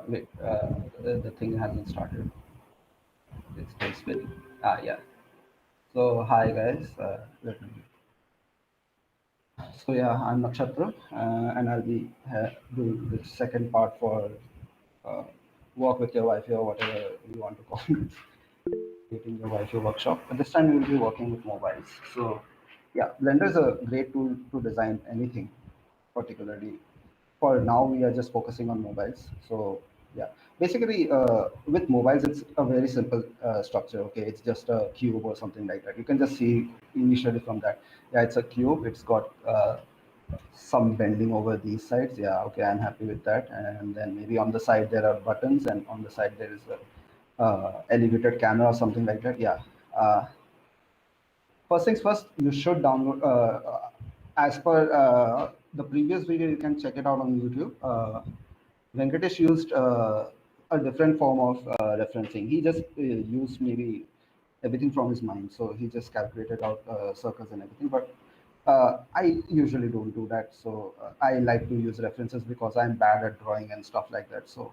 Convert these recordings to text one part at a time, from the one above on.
Wait, the thing hasn't started. It's still spinning. Yeah. So hi guys. So yeah, I'm Nakshatra, and I'll be doing the second part for uh, work with your wife or whatever you want to call it, creating your wife workshop. But this time we'll be working with mobiles. So yeah, Blender is a great tool to design anything, particularly for now we are just focusing on mobiles. So yeah, basically with mobiles it's a very simple structure. Okay, it's just a cube or something like that. You can just see initially from that. Yeah, it's a cube. It's got some bending over these sides. Yeah, okay, I'm happy with that. And then maybe on the side there are buttons, and on the side there is a elevated camera or something like that. Yeah. First things first, you should download. As per the previous video, you can check it out on YouTube. Venkatesh used a different form of referencing. He just used maybe everything from his mind. So he just calculated out circles and everything. But I usually don't do that. So I like to use references because I'm bad at drawing and stuff like that. So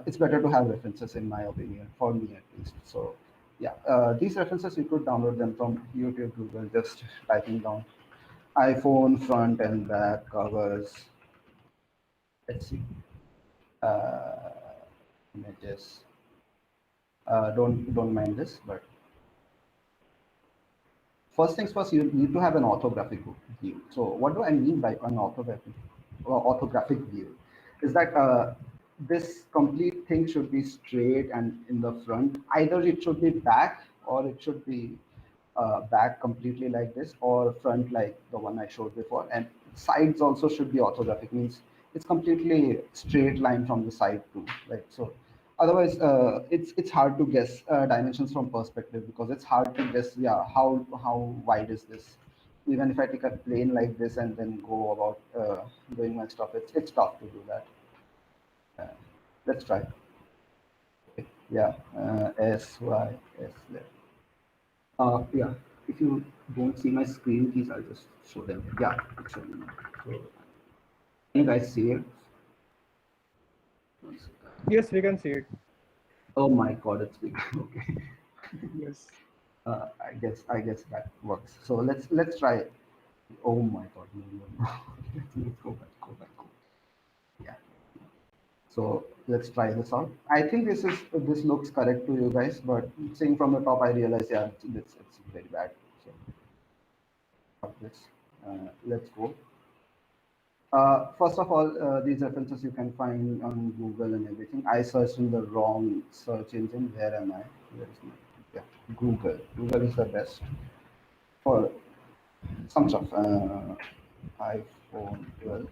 it's better to have references, in my opinion, for me at least. So yeah, these references you could download them from YouTube, Google, just typing down iPhone front and back covers. Let's see. Uh, Images. Don't mind this, but first things first, you need to have an orthographic view. So what do I mean by an orthographic view? Is that this complete thing should be straight and in the front. Either it should be back or it should be back completely like this, or front like the one I showed before. And sides also should be orthographic, means it's completely straight line from the side too, right? So otherwise it's hard to guess dimensions from perspective, because it's hard to guess, yeah, how wide is this. Even if I take a plane like this and then go about doing my stuff, it's tough to do that. uh, let's try. Okay. Yeah, S there. Yeah, if you don't see my screen, please, I'll just show them. Yeah, it's showing now. So can you guys see it? One second. Yes, we can see it. Oh my god, it's big. Okay. Yes. I guess that works. So let's try it. Oh my god, no, no, no. Let's go back, go back, go back. Yeah. So let's try this out. I think this looks correct to you guys, but seeing from the top, I realize, yeah, it's very bad. So this, let's go. First of all, these references you can find on Google and everything. I searched in the wrong search engine. Where am I? Where is my? Yeah, Google. Google is the best for some stuff. iPhone 12.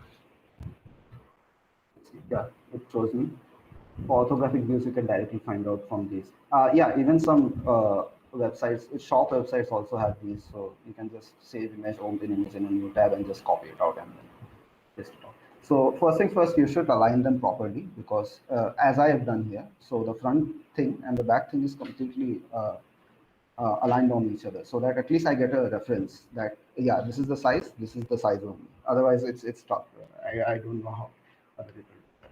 Yeah, it shows me. For orthographic views, you can directly find out from these. Yeah, even some websites, shop websites also have these. So you can just save image, open image in a new tab and just copy it out and then paste it out. So first thing first, you should align them properly, because as I have done here, so the front thing and the back thing is completely aligned on each other, so that at least I get a reference that, yeah, this is the size only. Otherwise, it's tough. I don't know how other people do that.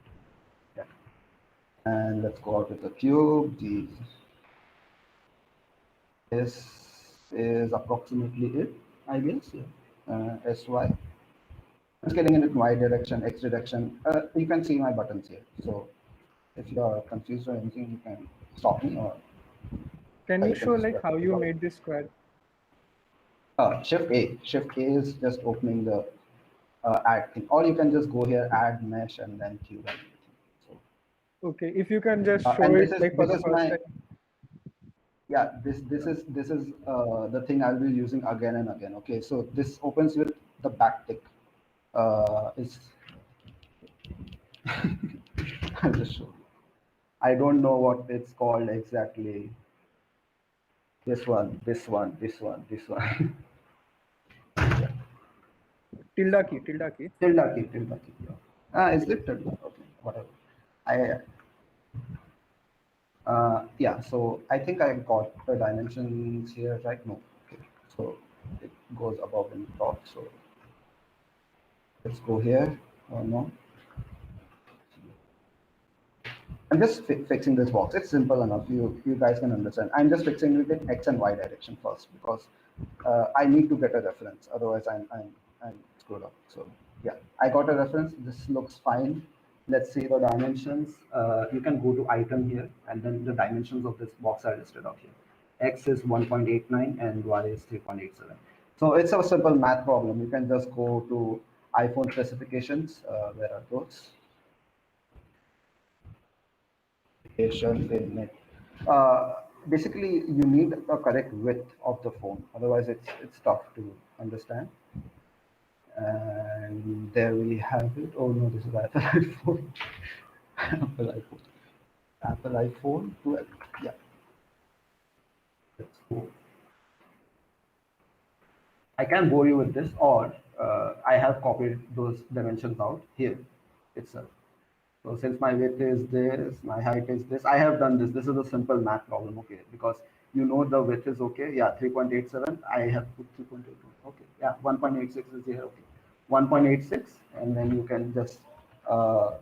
Yeah. And let's go out with the cube. This is approximately it, I guess. Yeah. SY. It's getting in Y direction, X direction. You can see my buttons here. So if you are confused or anything, you can stop me, or Can you you can show just like how you follow. made this square? Shift A. Shift A is just opening the add thing. Or you can just go here, add mesh, and then cube and everything. So, Okay, if you can just show and it like for this the is first my, time. yeah, this is the thing I'll be using again and again. Okay, so this opens with the backtick. Is I'll just show you. I don't know what it's called exactly. This one, this one, this one, this one. Tilda key. Tilde key, tilde key. Yeah. Is it tilde? Okay, whatever. I Yeah. So I think I got the dimensions here, right? No. Okay. So it goes above and top. So let's go here. Oh no. I'm just fixing this box. It's simple enough. You guys can understand. I'm just fixing it in X and Y direction first because I need to get a reference. Otherwise, I'm screwed up. So yeah, I got a reference. This looks fine. Let's see the dimensions. You can go to item here, and then the dimensions of this box are listed out here. X is 1.89 and Y is 3.87. So it's a simple math problem. You can just go to iPhone specifications. Where are those? In it. Basically, you need a correct width of the phone. Otherwise, it's tough to understand. And there we have it. Oh no, this is Apple iPhone. Apple iPhone. Apple iPhone 12. Yeah. Let's go. I can bore you with this, or I have copied those dimensions out here itself. So since my width is this, my height is this, I have done this. This is a simple math problem, okay? Because you know the width is okay. Yeah, 3.87. I have put 3.81. Okay, yeah, 1.86 is here. Okay, 1.86, and then you can just uh,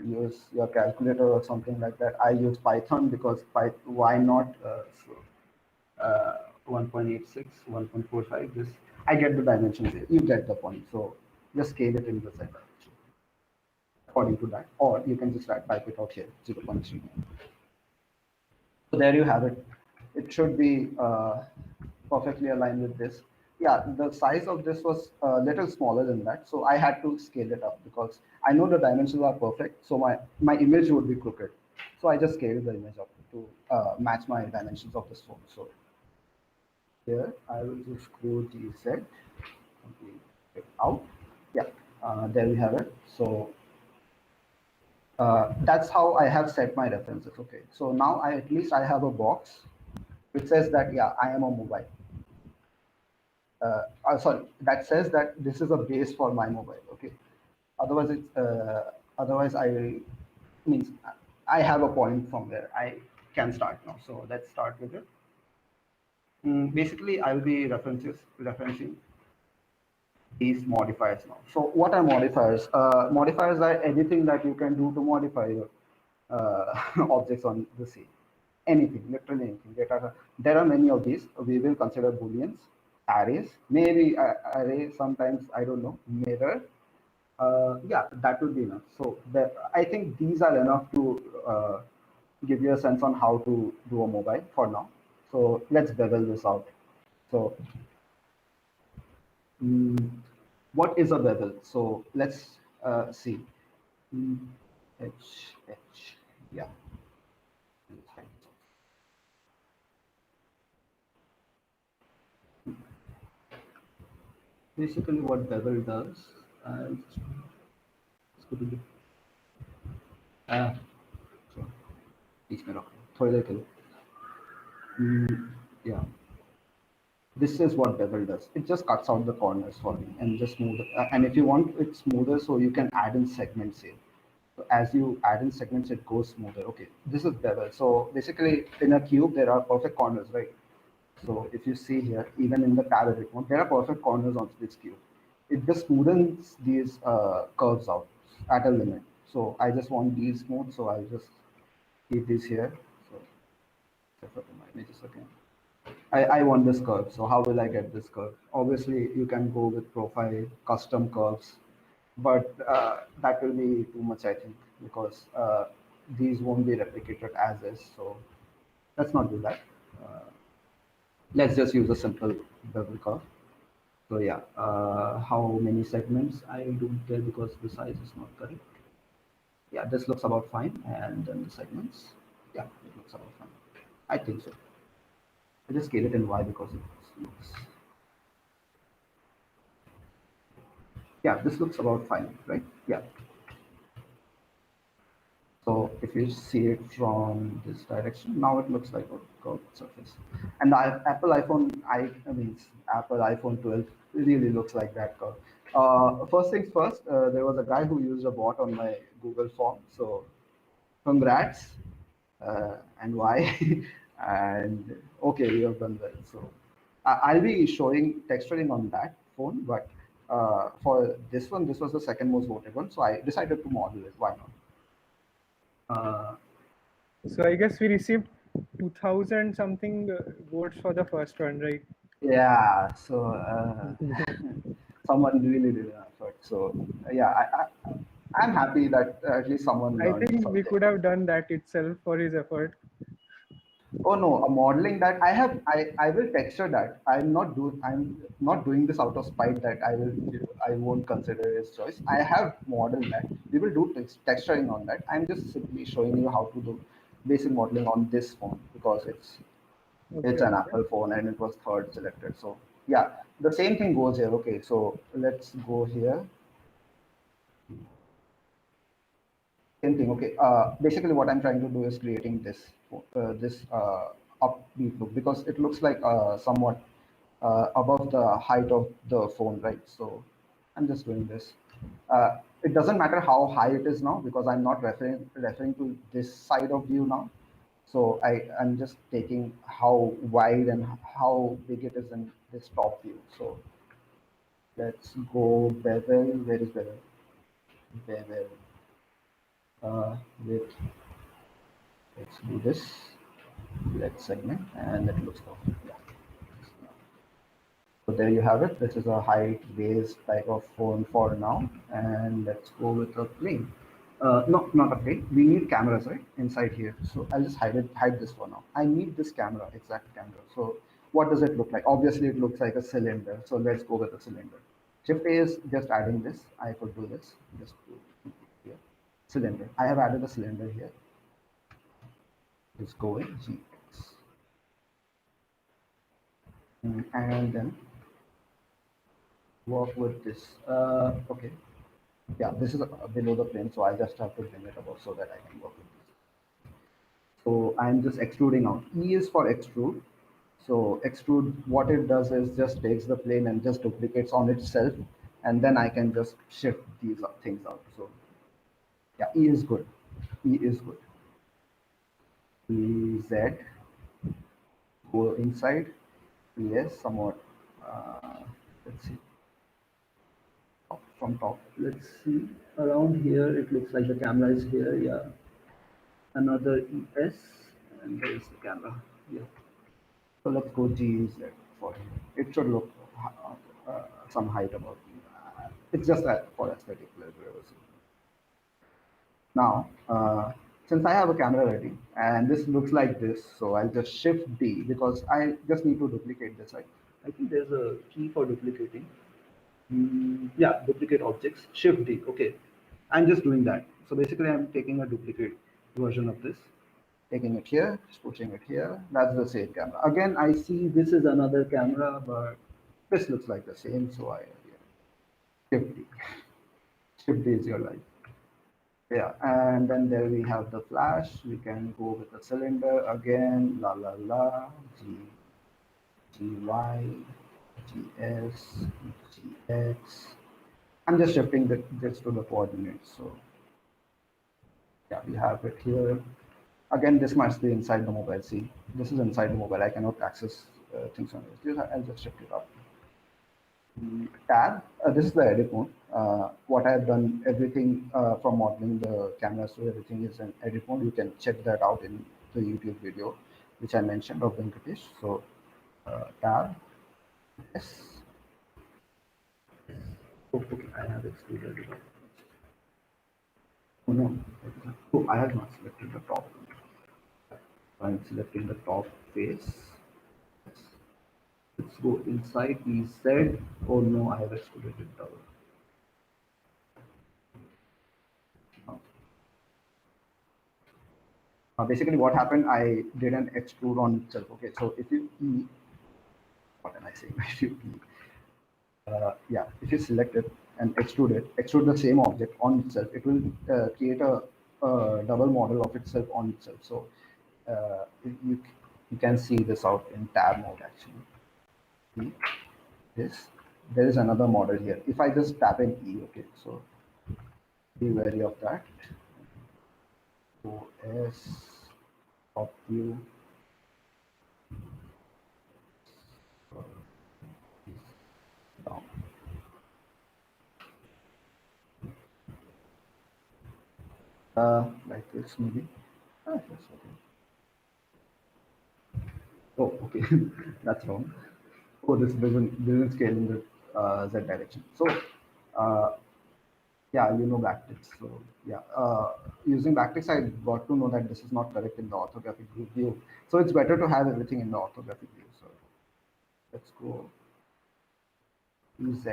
use your calculator or something like that. I use Python because why not? 1.86, 1.45. This I get the dimensions here. You get the point. So just scale it in the center according to that, or you can just type it out here, 0.3. So there you have it. It should be perfectly aligned with this. Yeah, the size of this was a little smaller than that, so I had to scale it up because I know the dimensions are perfect, so my image would be crooked. So I just scaled the image up to match my dimensions of this phone. So here I will just screw the Z, complete it out. Yeah, there we have it. So that's how I have set my references. Okay, so now at least I have a box which says that yeah, I am a mobile. Sorry, that says that this is a base for my mobile. Okay, otherwise otherwise I means I have a point from where I can start now. So let's start with it. Basically, I will be referencing these modifiers now. So what are modifiers? Modifiers are anything that you can do to modify your objects on the scene. Anything, literally anything. There are many of these. We will consider booleans, arrays, maybe array sometimes, I don't know, mirror. Yeah, that would be enough. So I think these are enough to give you a sense on how to do a mobile for now. So let's bevel this out. So Mm, what is a bevel? So let's see. Mm, H. Yeah. Basically, what bevel does, इसको तो जो- so, बीच में रखो, थोड़ी देर के लिए. Yeah. This is what bevel does. It just cuts out the corners for me and just smooth. And if you want it smoother, so you can add in segments here. So as you add in segments, it goes smoother. Okay, this is bevel. So basically, in a cube, there are perfect corners, right? So if you see here, even in the tab edit mode, there are perfect corners on this cube. It just smoothens these curves out at a limit. So I just want these smooth, so I'll just keep these here. So refer to my images again. I want this curve. So how will I get this curve? Obviously, you can go with profile, custom curves, but that will be too much, I think, because these won't be replicated as is. So let's not do that. Uh, let's just use a simple bevel curve. So yeah, how many segments? I don't care because the size is not correct. Yeah, this looks about fine. And then the segments. Yeah, it looks about fine. I think so. I just scale it in Y because it looks. Yeah, this looks about fine, right? Yeah. So if you see it from this direction, now it looks like a curved surface. And the Apple iPhone, I mean, Apple iPhone 12 really looks like that curve. First things first, there was a guy who used a bot on my Google form. So congrats, and why? And okay, we have done well. So I'll be showing texturing on that phone, but for this one, this was the second most voted one. So I decided to model it. Why not? So I guess we received 2000 something votes for the first one, right? Yeah, so someone really did an effort. So yeah, I'm happy that at least someone I learned think we something. could have done that itself for his effort. Oh no, a modeling that I will texture that. I'm not doing this out of spite that I won't consider his choice. I have modeled that. We will do texturing on that. I'm just simply showing you how to do basic modeling on this phone because Okay, it's an okay. Apple phone and it was third selected. So yeah, the same thing goes here. Okay, so let's go here. Same thing. Okay. Basically, what I'm trying to do is creating this upbeat look because it looks like somewhat above the height of the phone, right? So I'm just doing this. It doesn't matter how high it is now because I'm not referring to this side of view now. So I'm just taking how wide and how big it is in this top view. So let's go bevel. Where is bevel? Bevel. With let's do this. Let's segment and it looks perfect. Yeah. So there you have it. This is a height based type of phone for now. And let's go with a plane. No, not a plane. We need cameras, right? Inside here. So I'll just hide this for now. I need this camera, exact camera. So what does it look like? Obviously it looks like a cylinder. So let's go with a cylinder. Shift A is just adding this. I could do this. Just do here. Cylinder. I have added a cylinder here. Just go with GX. And then work with this. Okay. Yeah, this is below the plane, so I just have to bring it above so that I can work with this. So I'm just extruding out. E is for extrude. So extrude, what it does is just takes the plane and just duplicates on itself, and then I can just shift these things out. So yeah, E is good. E is good. E Z, go inside. Yes, somewhat. Let's see. From top. Let's see. Around here, it looks like the camera is here. Yeah, another ES, and there is the camera. Yeah. So let's go GZ for him. It should look some height above. It's just that for aesthetic pleasure. Now, since I have a camera ready, and this looks like this, so I'll just shift D because I just need to duplicate this. I think there's a key for duplicating. Yeah, duplicate objects, Shift D. Okay, I'm just doing that. So basically, I'm taking a duplicate version of this, taking it here, just pushing it here. That's the same camera. Again, I see this is another camera, but this looks like the same. So yeah, Shift D. Shift D is your life. Yeah, and then there we have the flash. We can go with the cylinder again. La la la. G G Y G S G X. I'm just shifting this to the coordinates. So yeah, we have it here. Again, this must be inside the mobile. See, this is inside the mobile. I cannot access things on this. I'll just shift it up. Tab. This is the edit mode. What I have done, everything from modeling the cameras to everything is in edit mode. You can check that out in the YouTube video, which I mentioned of Venkatesh. So tab. Yes. Oh, okay. I have excluded it. Oh no. Oh, I have not selected the top. I'm selecting the top face. Yes. Let's go inside EZ. Oh no, I have excluded it double. Basically, what happened, I did an extrude on itself. Okay, so if you what am I saying? If you yeah, if you select it and extrude the same object on itself, it will create a double model of itself on itself. So you can see this out in tab mode actually. See this. There is another model here. If I just tap in E, okay, so be wary of that. OS top view. Down. Like this maybe. Yes, okay. Oh, okay. That's wrong. Oh, this doesn't scale in the Z direction. So, uh, yeah, you know backticks. So, yeah, using backticks, I got to know that this is not correct in the orthographic view. So, it's better to have everything in the orthographic view. So, let's go to Z.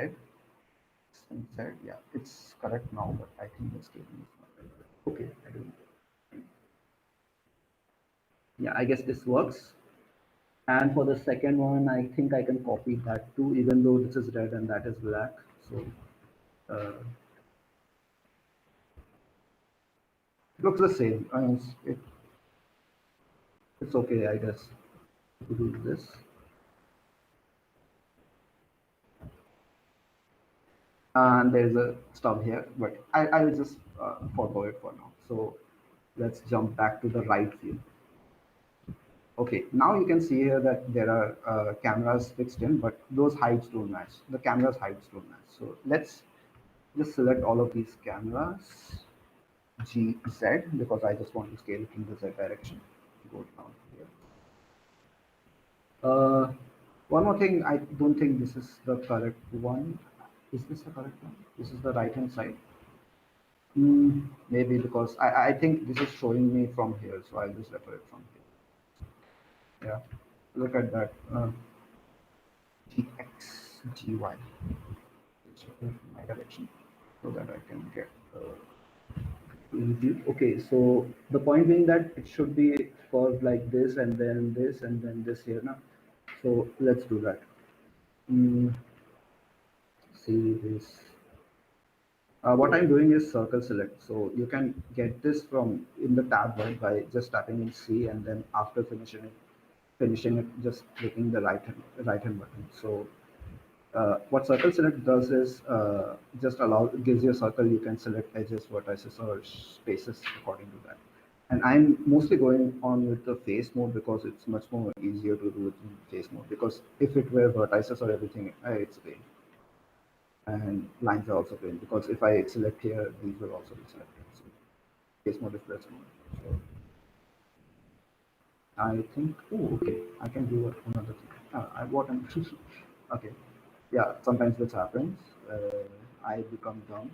Z, yeah, it's correct now, but I think the scaling is not right. Okay, I don't. Yeah, I guess this works. And for the second one, I think I can copy that too, even though this is red and that is black. So uh, it looks the same. It's okay, I guess, to do this. And there's a stub here, but I'll just forgo it for now. So let's jump back to the right view. Okay, now you can see here that there are cameras fixed in, but those heights don't match. The cameras heights don't match. So let's just select all of these cameras, GZ, because I just want to scale it in the Z direction. Go down here. Uh, One more thing, I don't think this is the correct one. Is this the correct one? This is the right hand side. Maybe because I think this is showing me from here, so I'll just refer it from here. Yeah, look at that. GX, GY. My direction so that I can get easy. Okay, so the point being that it should be curved like this and then this here now. So let's do that. Mm, see this. What I'm doing is circle select. So you can get this from in the tab bar by just tapping in C and then after finishing it, just clicking the right hand button. So what circle select does is just gives you a circle. You can select edges, vertices, or spaces according to that. And I'm mostly going on with the face mode because it's much more easier to do it in face mode. Because if it were vertices or everything, it's pain. And lines are also plain because if I select here, these will also be selected. So face mode is best mode. So I think, oh, okay, I can do another thing. I what I'm okay. Yeah, sometimes this happens. I become dumb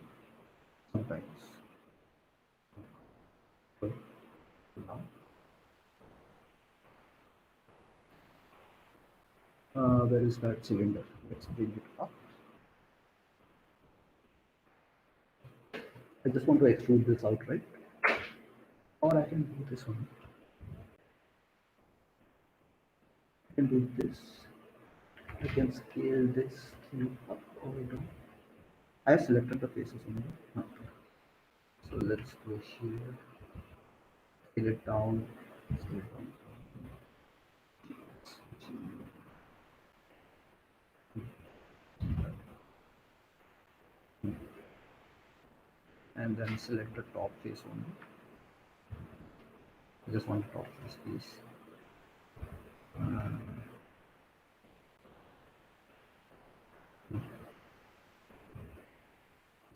sometimes. So, now, where is that cylinder? Let's bring it up. I just want to extrude this out, right? Or I can do this one. I can do this. I can scale this thing up or down. I have selected the faces only. Okay. So let's go here, scale it down, scale it down, and then select the top face only. I just want the top face piece.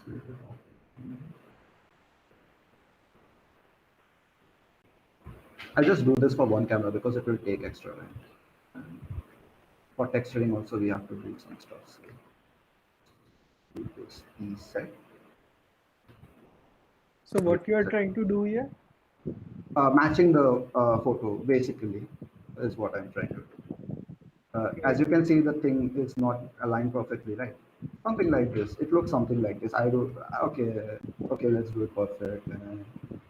Select the top. I'll just do this for one camera because it will take extra time. And for texturing also we have to do some stuff. So do this piece set. So what you are trying to do here? Matching the photo basically is what I'm trying to do. As you can see, the thing is not aligned perfectly, right? Something like this. It looks something like this. I do. Okay, okay. Let's do it perfect.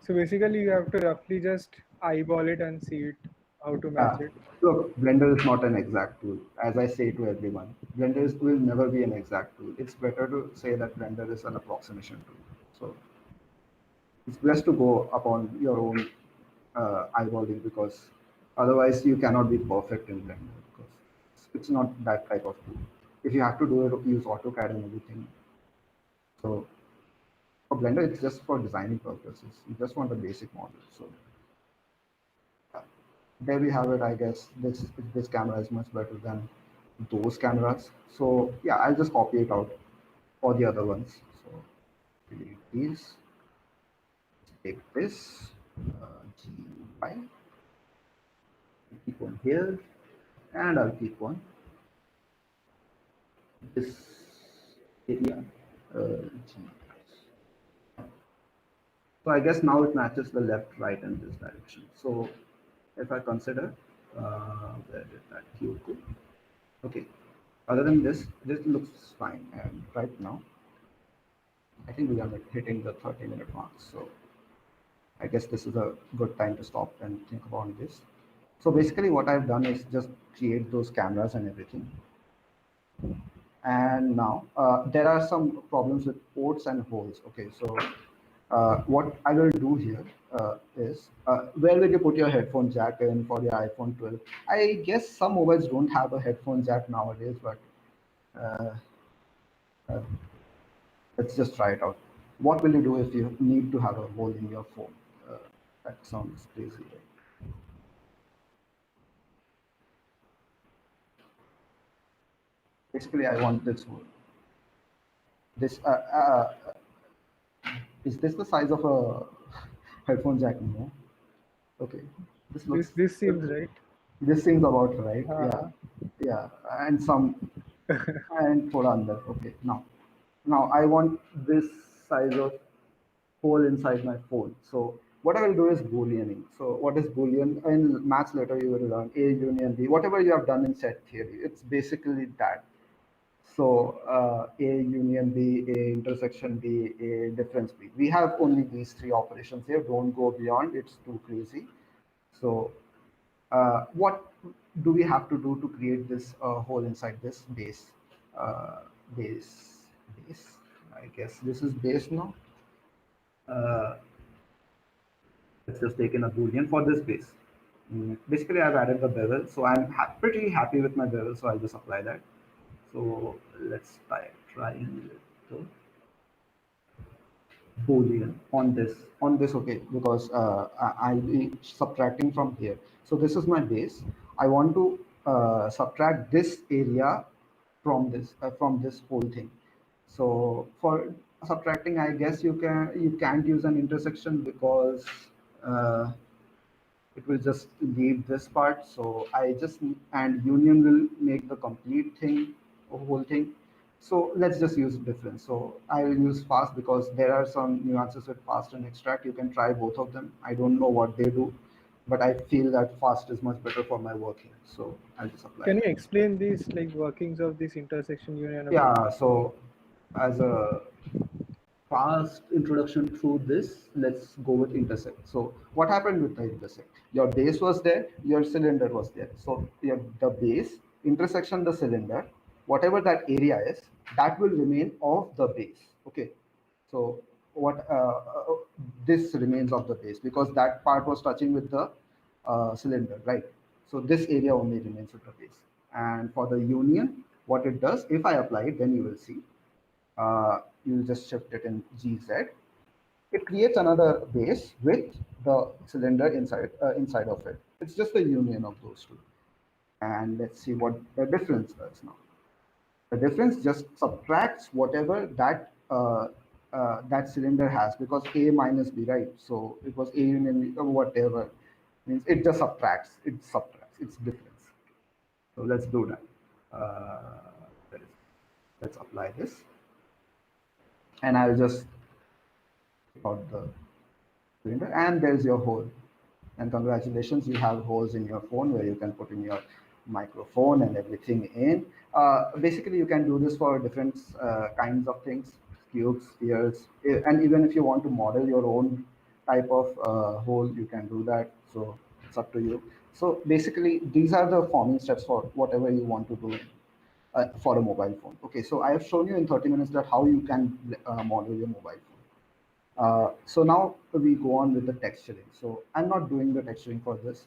So basically you have to roughly just eyeball it and see it, how to match Ah, it. look, Blender is not an exact tool. As I say to everyone, will never be an exact tool. It's better to say that Blender is an approximation tool. So it's best to go upon your own eyeballing because otherwise you cannot be perfect in Blender because it's not that type of tool. If you have to do it, use AutoCAD and everything. So for Blender, it's just for designing purposes. You just want a basic model. So uh, there we have it. I guess this camera is much better than those cameras. So yeah, I'll just copy it out for the other ones. So delete these, take this. G5. Keep one here, and I'll keep one this area. G. So I guess now it matches the left, right, and this direction. So if I consider, where did that cube go? Okay. Other than this, this looks fine. And right now, I think we are like hitting the 30-minute mark. So I guess this is a good time to stop and think about this. So basically, what I've done is just create those cameras and everything. And now there are some problems with ports and holes. Okay, so what I will do here is where will you put your headphone jack in for your iPhone 12? I guess some mobiles don't have a headphone jack nowadays, but uh, uh, let's just try it out. What will you do if you need to have a hole in your phone? Uh, that sounds crazy, right? Basically, I want this hole. This is this the size of a headphone jack? No. Okay. This looks. This seems right. This seems about right. Yeah. Uh, Yeah. And some and thoda under. Okay. Now I want this size of hole inside my phone. So what I will do is booleaning. So what is boolean? In maths later you will learn A union B. Whatever you have done in set theory, it's basically that. So A union B, A intersection B, A difference B. We have only these three operations here. Don't go beyond. It's too crazy. So what do we have to do to create this hole inside this base? Uh, base, base. I guess this is base now. Uh, let's just take in a boolean for this base. Basically, I've added the bevel, so I'm pretty happy with my bevel, so I'll just apply that. So let's try in little boolean on this. Okay, because I'll be subtracting from here. So this is my base. I want to subtract this area from this whole thing. So for subtracting, I guess you can't use an intersection because uh, it will just leave this part. So I just and union will make the complete thing, whole thing. So let's just use difference. So I will use fast because there are some nuances with fast and extract. You can try both of them. I don't know what they do, but I feel that fast is much better for my working. So I'll just apply can you that. explain these like workings of this intersection union a bit? Yeah. So as a fast introduction through this, let's go with intersect. So what happened with the intersect? Your base was there, your cylinder was there. So the base intersection the cylinder, whatever that area is, that will remain of the base. Okay. So what this remains of the base because that part was touching with the cylinder, right? So this area only remains with the base. And for the union, what it does, if I apply it, then you will see you just shift it in GZ. It creates another base with the cylinder inside of it. It's just the union of those two. And let's see what the difference is now. The difference just subtracts whatever that cylinder has because A minus B, right? So it was A union B, or whatever. Means it just subtracts. It subtracts. It's difference. So let's do that. That is, let's apply this, and I'll just out the cylinder and there's your hole, and congratulations, you have holes in your phone where you can put in your microphone and everything in. Basically you can do this for different kinds of things, cubes, spheres, and even if you want to model your own type of hole, you can do that. So it's up to you. So basically these are the forming steps for whatever you want to do for a mobile phone. Okay, so I have shown you in 30 minutes that how you can model your mobile phone. So now we go on with the texturing. So I'm not doing the texturing for this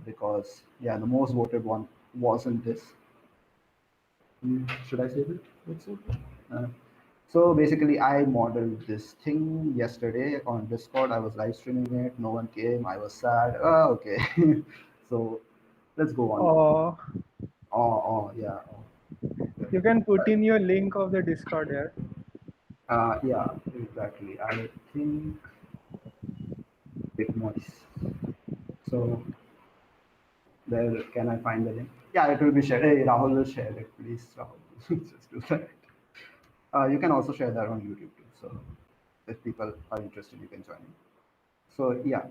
because yeah, the most voted one wasn't this. Should I save it? Let's save it. So basically, I modeled this thing yesterday on Discord. I was live streaming it. No one came. I was sad. Okay. So let's go on. Or Oh, yeah. Oh. you can put in your link of the Discord here. Yeah, exactly. I think. bit noise. So there, can I find the link? Yeah, it will be shared. Hey, Rahul will share it, please. Rahul, just do that. You can also share that on YouTube too. So if people are interested, you can join in. So yeah,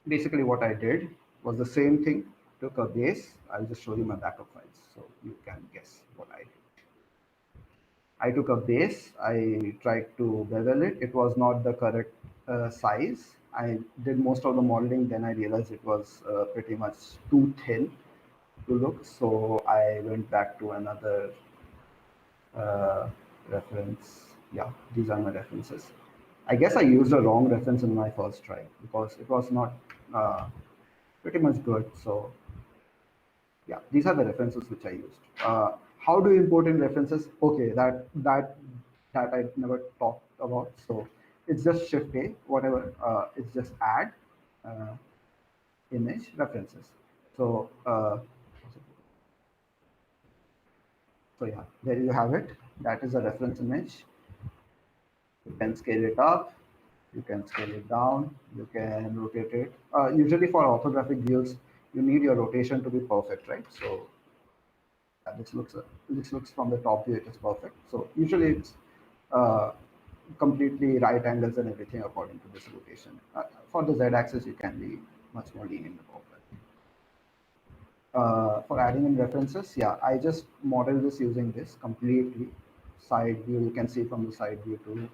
basically what I did was the same thing. Took a base. I'll just show you my backup files so you can guess what I did. I took a base. I tried to bevel it. It was not the correct size. I did most of the modeling. Then I realized it was pretty much too thin to look. So I went back to another uh, reference. Yeah, these are my references. I guess I used a wrong reference in my first try because it was not uh, pretty much good. So yeah, these are the references which I used. How do you import in references? Okay, that I never talked about. So it's just Shift A, whatever. It's just add uh, image references. So so yeah, there you have it. That is a reference image. You can scale it up, you can scale it down, you can rotate it. Usually for orthographic views, you need your rotation to be perfect, right? So yeah, this looks from the top view, it is perfect. So usually it's uh, completely right angles and everything according to this rotation. For the z-axis, you can be much more lenient about that. For adding in references, yeah, I just model this using this completely side view. You can see from the side view too.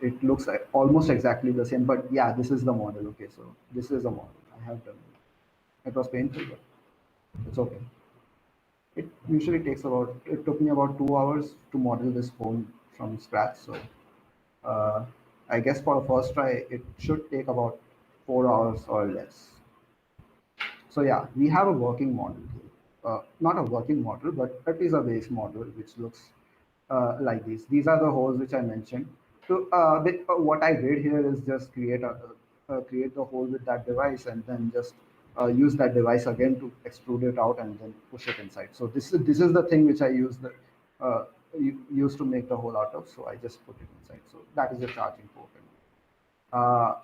It looks like almost exactly the same, but yeah, this is the model. Okay, so this is the model I have done. It was painful, but it's okay. It usually takes about, it took me about 2 hours to model this phone from scratch. So uh, I guess for a first try, it should take about 4 hours or less. So yeah, we have a working model. Not a working model, but at least a base model, which looks like these. These are the holes which I mentioned. So what I did here is just create the hole with that device, and then just use that device again to extrude it out and then push it inside. So this is the thing which I used to make the hole out of. So I just put it inside. So that is the charging port.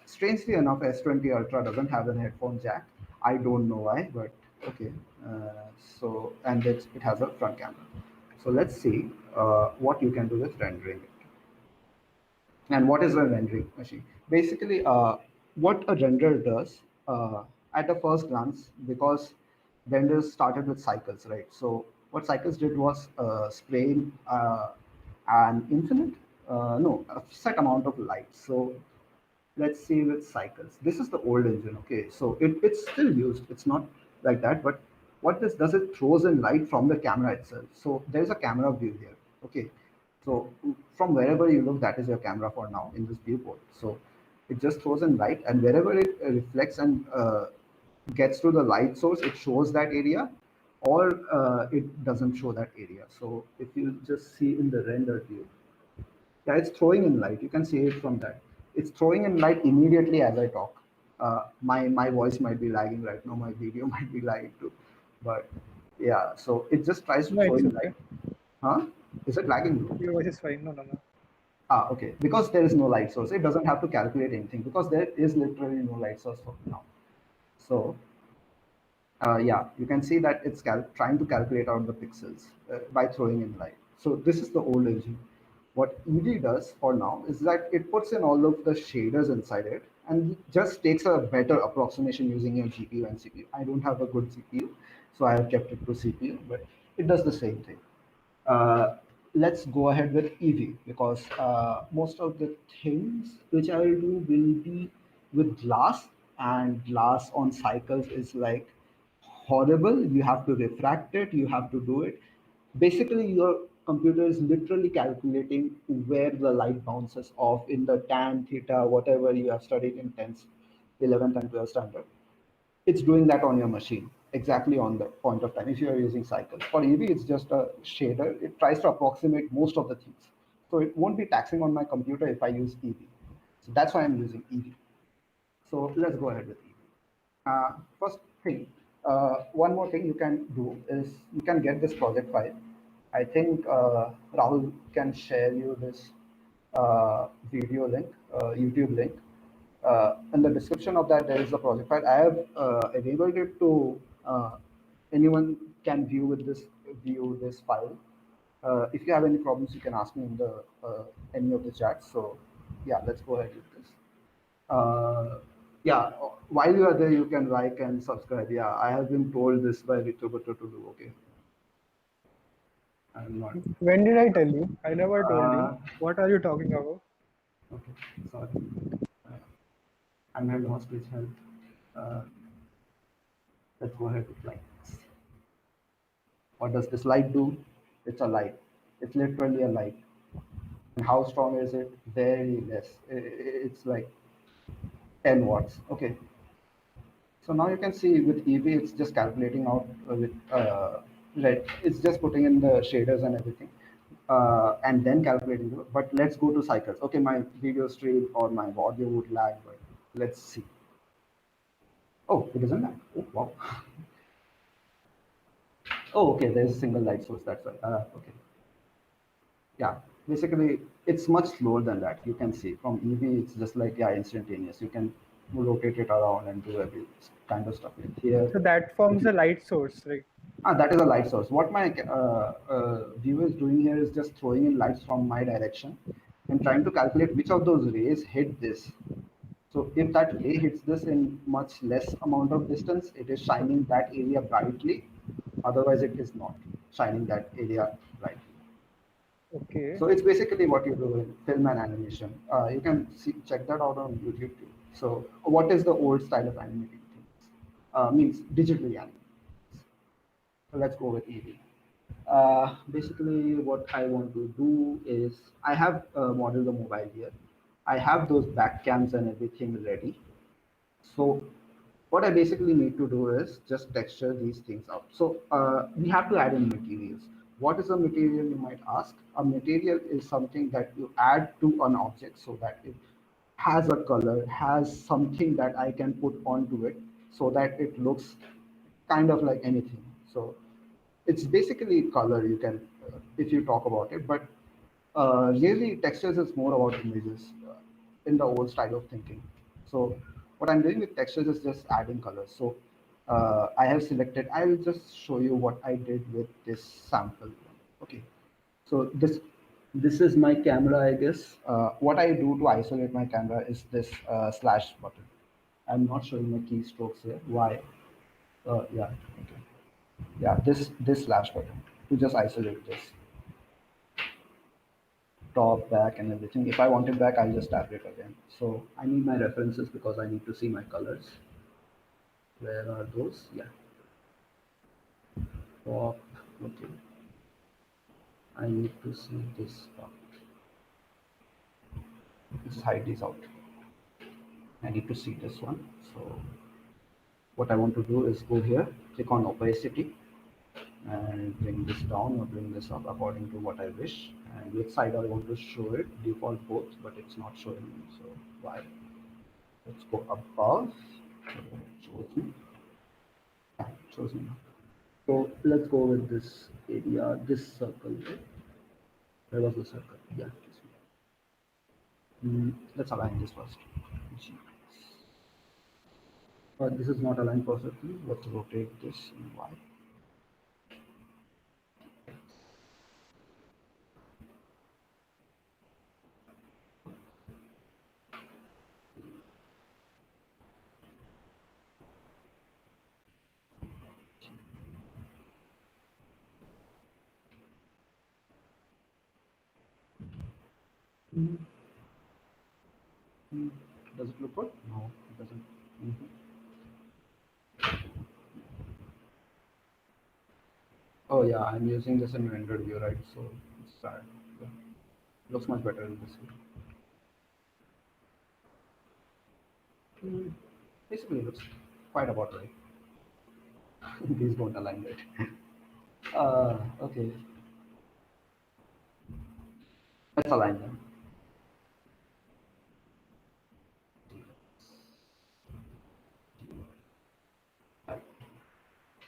Strangely enough, S20 Ultra doesn't have an headphone jack. I don't know why, but okay. So and it has a front camera. So let's see what you can do with rendering it. And what is a rendering machine? Basically, what a renderer does at a first glance, because vendors started with cycles, right? So what cycles did was spraying an infinite, no, a set amount of light. So let's see with cycles. This is the old engine, okay? So it's still used. It's not like that, but what this does, it throws in light from the camera itself. So there's a camera view here, okay? So from wherever you look, that is your camera for now in this viewport. So it just throws in light, and wherever it reflects and gets to the light source, it shows that area, or it doesn't show that area. So if you just see in the render view, yeah, it's throwing in light. You can see it from that. It's throwing in light immediately as I talk. My voice might be lagging right now. My video might be lagging too, but yeah. So it just tries to No, throw it's in okay. light. Huh? Is it lagging, bro? Your voice is fine. No, no, no. Ah, okay. Because there is no light source, it doesn't have to calculate anything because there is literally no light source for now. So yeah, you can see that it's trying to calculate out the pixels by throwing in light. So this is the old engine. What ED does for now is that it puts in all of the shaders inside it and just takes a better approximation using your GPU and CPU. I don't have a good CPU, so I have kept it to CPU, but it does the same thing. uh, let's go ahead with EV, because most of the things which I will do will be with glass, and glass on cycles is like horrible. You have to refract it, you have to do it. Basically, your computer is literally calculating where the light bounces off in the tan, theta, whatever you have studied in 10th, 11th, and 12th standard. It's doing that on your machine exactly on the point of time if you are using cycles. For EV, it's just a shader. It tries to approximate most of the things, so it won't be taxing on my computer if I use EV. So that's why I'm using EV. So let's go ahead with EV. First thing, one more thing you can do is you can get this project file. I think Rahul can share you this video link, YouTube link. In the description of that, there is a project file. I have enabled it to anyone can view this file. If you have any problems, you can ask me in the any of the chats. So yeah, let's go ahead with this. Uh, yeah, while you are there, you can like and subscribe. Yeah, I have been told this by Ritu to do. Okay, I'm not. When did I tell you? I never told you. Uh, What are you talking about? okay, sorry. Uh, I'm at hospital health. Uh, let's go ahead with likes. What does this light do? It's a light. It's literally a light. And how strong is it? Very less. It's like 10 watts. Okay. So now you can see with EV, it's just calculating out with red. It's just putting in the shaders and everything, and then calculating. But let's go to cycles. Okay, my video stream or my audio would lag, but let's see. Oh, it doesn't lag. Oh, wow. Oh, okay. There's a single light source. That's right. Okay. Yeah, basically it's much slower than that. You can see from EV, it's just like, yeah, instantaneous. You can rotate it around and do every kind of stuff with here. So that If forms a you, light source, right? that is a light source. What my viewer is doing here is just throwing in lights from my direction and trying to calculate which of those rays hit this. So if that ray hits this in much less amount of distance, it is shining that area brightly. Otherwise, it is not shining that area brightly. Okay. So it's basically what you do in film and animation. You can check that out on YouTube too. So what is the old style of animating things? Means digitally animated. So let's go with EV. Basically, what I want to do is I have modeled the mobile here. I have those back cams and everything ready. So what I basically need to do is just texture these things out. So we have to add in materials. What is a material, you might ask? A material is something that you add to an object so that it has a color, has something that I can put onto it so that it looks kind of like anything. So it's basically color, you can, if you talk about it, but really textures is more about images in the old style of thinking. So what I'm doing with textures is just adding colors. So I have selected, I will just show you what I did with this sample. Okay, so this is my camera, I guess. What I do to isolate my camera is this slash button. I'm not showing my keystrokes here. Why? Yeah, okay. Yeah, this slash button to just isolate this top, back, and everything. If I want it back, I'll just tap it again. So I need my references because I need to see my colors. Where are those? Yeah, top. Okay, I need to see this top. Let's hide these out. I need to see this one. So what I want to do is go here, click on opacity, and bring this down or bring this up according to what I wish. And which side I want to show it, default both, but it's not showing me. So why? Let's go above. It shows me. Yeah, it shows me now. So let's go with this area, this circle. Right? Where was the circle? Yeah, this one. Let's align this first. G. But this is not aligned perfectly. Let's rotate this in Y. Mm, mm. Does it look good? No, it doesn't. Mhm. Oh yeah, I'm using this in rendered view, right? So it's bad. Yeah. Looks much better in this view. Mm, basically, looks quite about right. These don't align right. Okay, let's align them.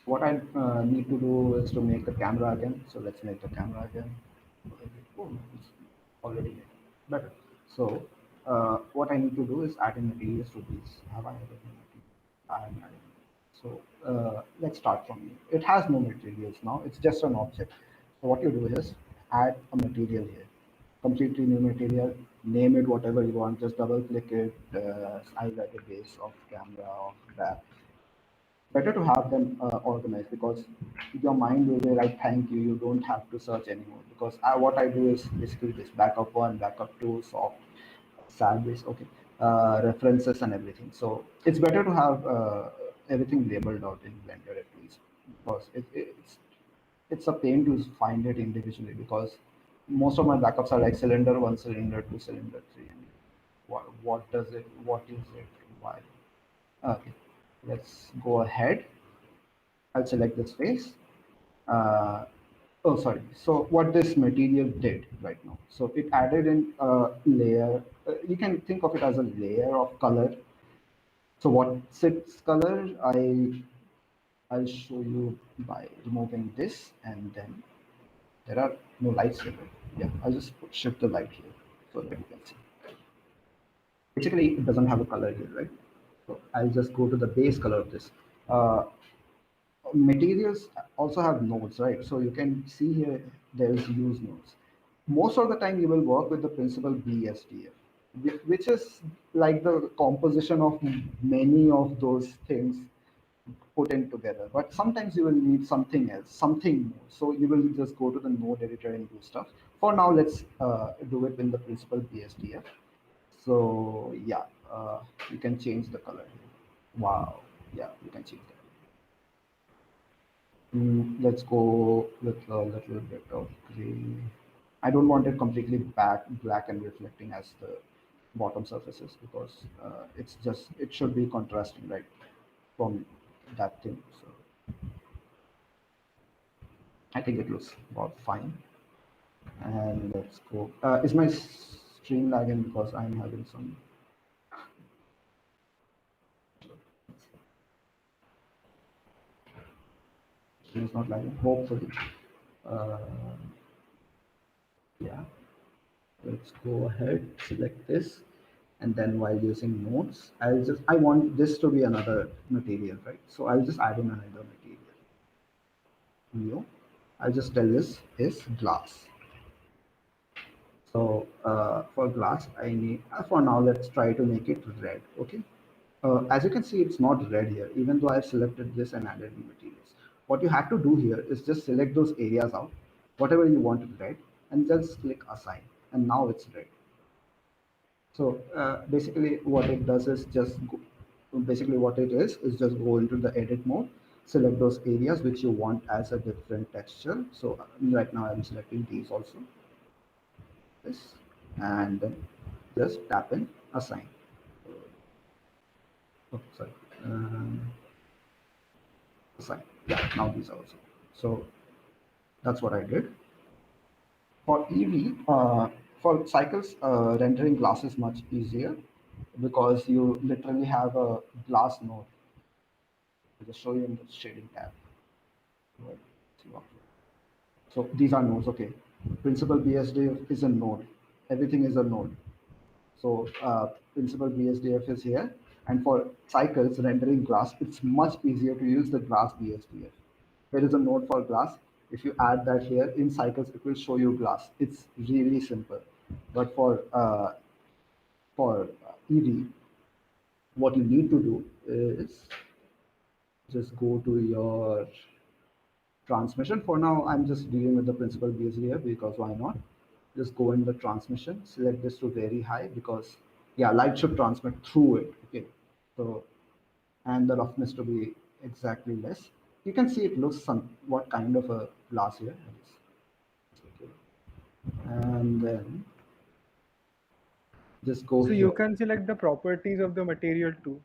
What I need to do is to make the camera again. So let's make the camera again. Oh, it's already better. So what I need to do is add in materials to these. Have I added in materials? I am adding. So let's start from here. It has no materials now. It's just an object. So what you do is add a material here. Completely new material. Name it whatever you want. Just double click it. Either the base of camera or that. Better to have them organized because your mind will be like, thank you. You don't have to search anymore. Because what I do is basically this backup one, backup two, soft salaries, okay, references and everything. So it's better to have everything labeled out in Blender at least because it's a pain to find it individually because most of my backups are like cylinder one, cylinder two, cylinder three, and what does it, what is it, why? Okay, let's go ahead. I'll select this face. Uh, oh, sorry. So what this material did right now? So it added in a layer. You can think of it as a layer of color. So what's its color? I'll show you by removing this, and then there are no lights here. Right? Yeah, I'll just shift the light here so that you can see. Basically, it doesn't have a color here, right? So I'll just go to the base color of this. Uh, Materials also have nodes, right? So you can see here there is use nodes. Most of the time you will work with the principal BSDF, which is like the composition of many of those things put in together. But sometimes you will need something else, something more. So you will just go to the node editor and do stuff. For now, let's do it in the principal BSDF. So yeah, you can change the color here. Wow, yeah, you can change that. Let's go with a little bit of gray. I don't want it completely black and reflecting as the bottom surfaces because it's just it should be contrasting right from that thing. So I think it looks about fine. And let's go. Is my stream lagging because I'm having some? Stream is not lagging. Hopefully. Uh, yeah. Let's go ahead, select this, and then while using nodes, I want this to be another material, right? So I'll just add in another material. New. I'll just tell this is glass. So for glass, I need, for now, let's try to make it red, okay? As you can see, it's not red here, even though I've selected this and added new materials. What you have to do here is just select those areas out, whatever you want red, and just click assign. And now it's red. So basically, what it does is basically what it is just go into the edit mode, select those areas which you want as a different texture. So right now I'm selecting these also, this, and then just tap in assign. Oh, sorry, assign. Yeah, now these are also. So that's what I did. For EV, for cycles, rendering glass is much easier because you literally have a glass node. I'll just show you in the shading tab. Right. So these are nodes, okay. Principal BSDF is a node. Everything is a node. So principal BSDF is here. And for cycles rendering glass, it's much easier to use the glass BSDF. There is a node for glass. If you add that here in cycles, it will show you glass. It's really simple. But for EV, what you need to do is just go to your transmission. For now, I'm just dealing with the principal base here because why not? Just go in the transmission, select this to very high because yeah, light should transmit through it. Okay, so and the roughness to be exactly less. You can see it looks some what kind of a glass here. Okay. And then just go So you here. can select the properties of the material too.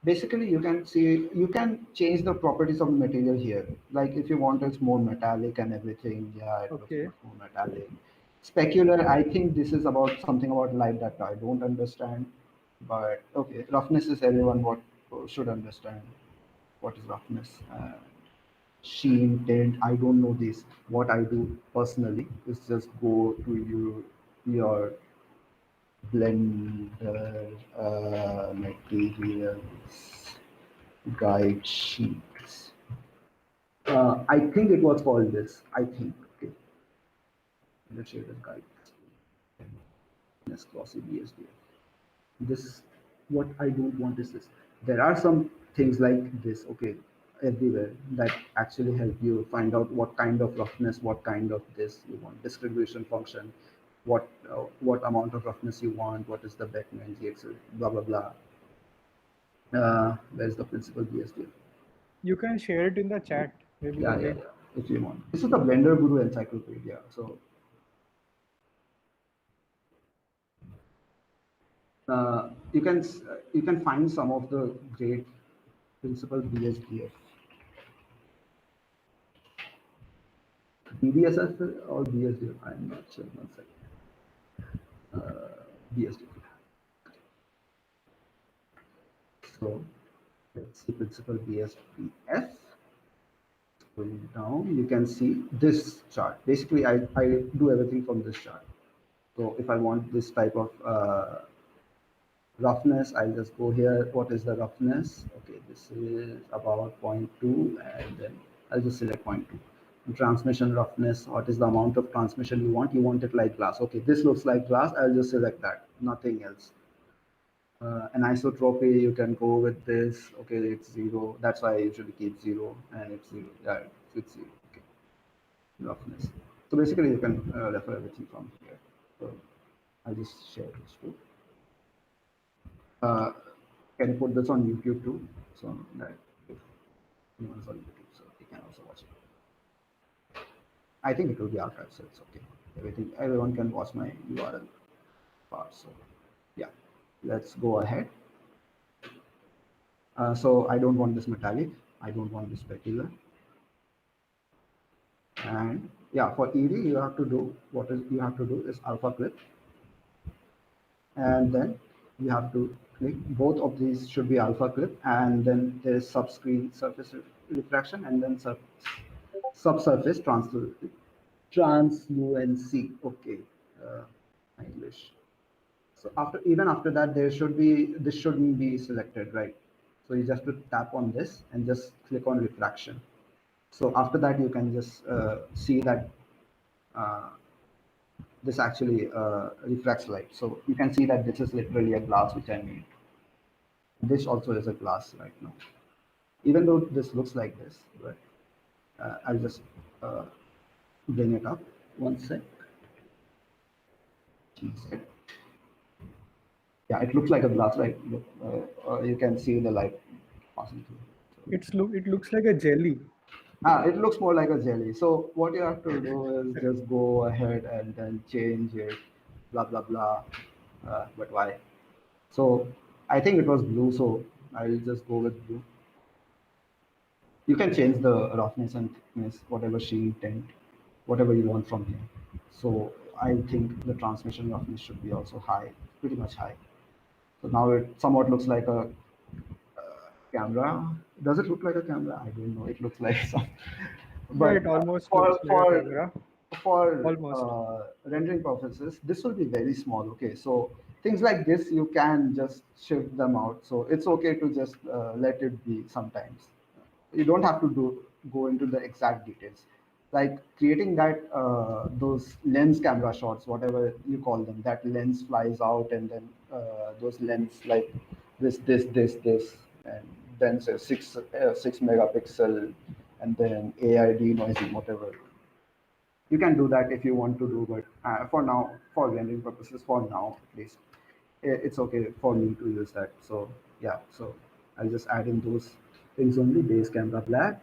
Basically you can see you can change the properties of the material here, like if you want it's more metallic and everything, yeah, it looks Okay. much more metallic. Specular, I think this is about something about light that I don't understand, but okay, roughness is everyone what should understand what is roughness. Sheen, tint, I don't know this. What I do personally is just go to your Blender materials guide sheets. I think it was called this. I think. Okay. Illustrator guide. Yes, glossy BSD. This, what I don't want is this. There are some things like this, okay, everywhere that actually help you find out what kind of roughness, what kind of this you want, distribution function, what amount of roughness you want, what is the Beckman GX, blah blah blah. Where's the principal BSD? You can share it in the chat, maybe the Yeah, link. if you want. This is the Blender Guru Encyclopedia. So you can find some of the great principal BSDF. BDSF or BSDF? I'm not sure. One second. BSDF. So let's see principal BSDF. Going down, you can see this chart. Basically, I do everything from this chart. So if I want this type of roughness, I'll just go here. What is the roughness? Okay, this is about zero point 0.2, and then I'll just select zero point 0.2. And transmission roughness, what is the amount of transmission you want? You want it like glass. Okay, this looks like glass. I'll just select that, nothing else. Anisotropy, you can go with this. Okay, it's zero. That's why I usually keep zero, and it's zero. Yeah, it's zero. Okay, roughness. So basically, you can refer everything from here. So I'll just share this too. Uh, can you put this on YouTube too? So that if anyone's on YouTube, so they can also watch it. I think it will be archived, so it's okay. Everyone can watch my URL part. So yeah, let's go ahead. So I don't want this metallic. I don't want this specular. And yeah, for ED, you have to do what is you have to do is alpha clip, and then you have to click both of these should be alpha clip, and then there's subscreen surface refraction, and then subsurface translucency. Okay, uh, English. So even after that, there should be this shouldn't be selected, right? So you just have to tap on this and just click on refraction. So after that, you can just see that uh, this actually refracts light. So you can see that this is literally a glass which I made. This also is a glass right now. Even though this looks like this, but I'll just uh, bring it up one sec. Yeah, it looks like a glass, right? Look, you can see the light passing through. So, It looks like a jelly. it looks more like a jelly. So what you have to do is just go ahead and then change it, blah blah blah. But why? So I think it was blue, so I'll just go with blue. You can change the roughness and thickness, whatever sheen, tint, whatever you want from here. So I think the transmission roughness should be also high, pretty much high. So now it somewhat looks like a camera. Does it look like a camera? I don't know. It looks like some. Yeah, But it almost looks for like a for camera. for Almost. rendering purposes, this will be very small. Okay, so things like this you can just shift them out. So it's okay to just let it be sometimes. You don't have to go into the exact details. Like creating that those lens camera shots, whatever you call them, that lens flies out and then those lens like this, and then say 6 megapixel, and then AID noisy, whatever. You can do that if you want to do, but for now, for rendering purposes, for now at least, it's okay for me to use that. So yeah, so I'll just add in those things only. Base camera black,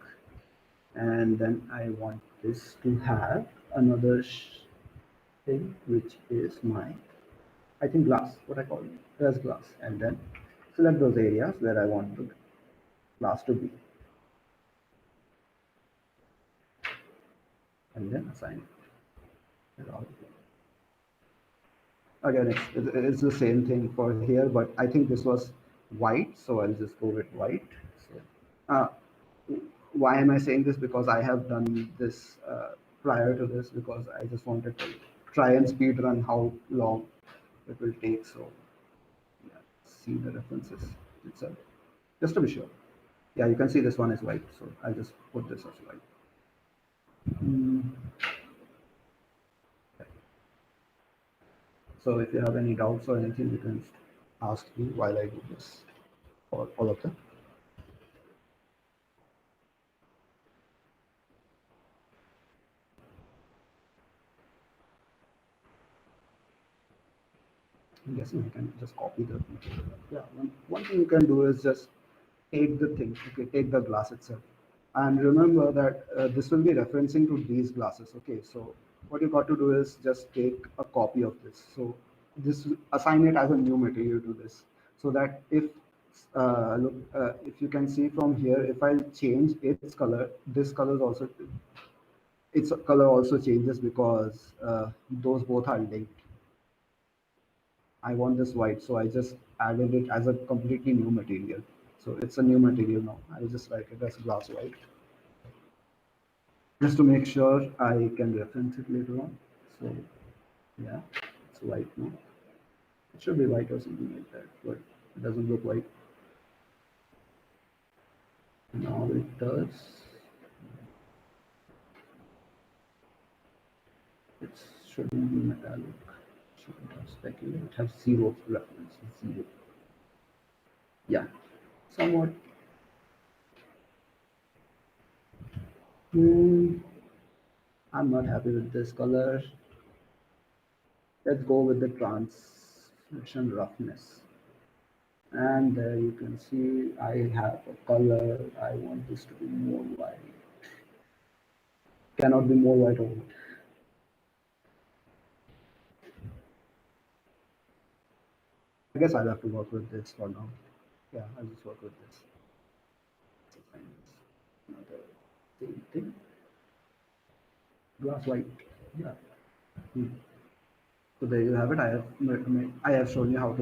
and then I want this to have another thing, which is my, I think glass, what I call it, as glass, and then select those areas where I want the glass to be, and then assign it. Again, it's the same thing for here, but I think this was white, so I'll just go with white. So, uh, why am I saying this? Because I have done this prior to this, because I just wanted to try and speed run how long it will take. So yeah, see the references itself, just to be sure. Yeah, you can see this one is white, so I'll just put this as white. Mm. So if you have any doubts or anything, you can ask me while I do this, or all of them. I'm guessing I can just copy the material. Yeah, one thing you can do is just take the thing, okay, take the glass itself. And remember that this will be referencing to these glasses, okay? So what you got to do is just take a copy of this. So this assign it as a new material to this, so that look, if you can see from here, if I change its color, this color is also its color also changes because those both are linked. I want this white, so I just added it as a completely new material. So it's a new material now. I'll just write it as glass white, just to make sure I can reference it later on. So yeah, it's white now. It should be white or something like that, but it doesn't look white. Now it does. It shouldn't be metallic. It shouldn't have specular. It has zero reference. Zero. Yeah, somewhat. Hmm, I'm not happy with this color. Let's go with the transmission roughness. And there you can see I have a color. I want this to be more white. Cannot be more white or what? I guess I'll have to work with this for now. Yeah, I'll just work with this. Another same thing. Glass white. Yeah. Hmm. So there you have it. I have shown you how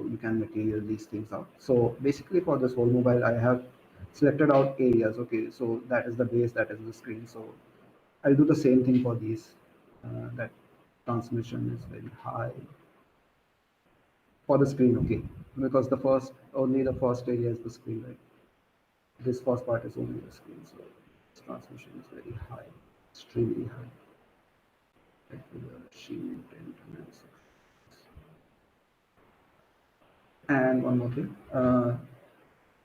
you can material these things out. So basically for this whole mobile, I have selected out areas. Okay, so that is the base, that is the screen. So I'll do the same thing for these. That transmission is very high for the screen. Okay, because only the first area is the screen, right? This first part is only the screen, so this transmission is very high, extremely high. Like the shield internet. And one more thing,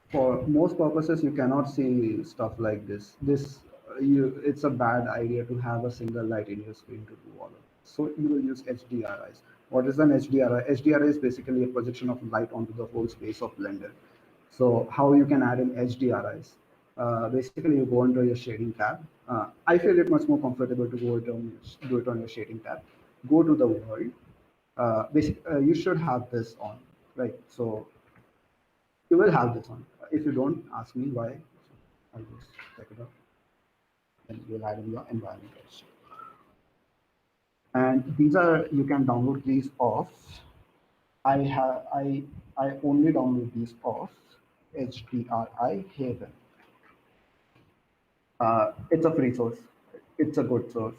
for most purposes, you cannot see stuff like this. It's a bad idea to have a single light in your screen to do all of it. So you will use HDRIs. What is an HDRI? HDRI is basically a projection of light onto the whole space of Blender. So how you can add in HDRIs? Basically, you go into your shading tab. I feel it much more comfortable to do it on your shading tab. Go to the world. You should have this on, right? So you will have this on. If you don't, ask me why. I'll just check it out. And you'll add in your environment also. And these are, you can download these off. I only download these off HDRI Haven. It's a free source. It's a good source.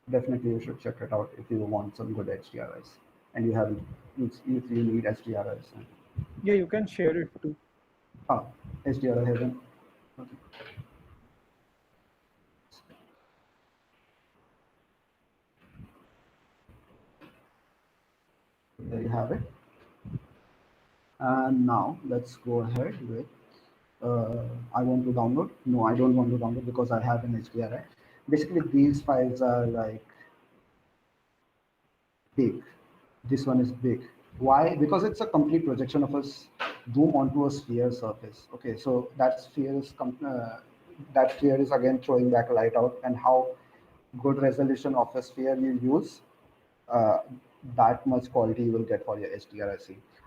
Definitely you should check it out if you want some good HDRIs and you have if you need HDRIs. Yeah, you can share it too. Ah, HDRI Haven. Okay. There you have it. And now let's go ahead with I want to download. No, I don't want to download because I have an HDRI. Basically, these files are like big. This one is big. Why? Because it's a complete projection of zoom onto a sphere surface. Okay, so that sphere is again throwing back light out, and how good resolution of a sphere you use, uh, that much quality you will get for your HDR.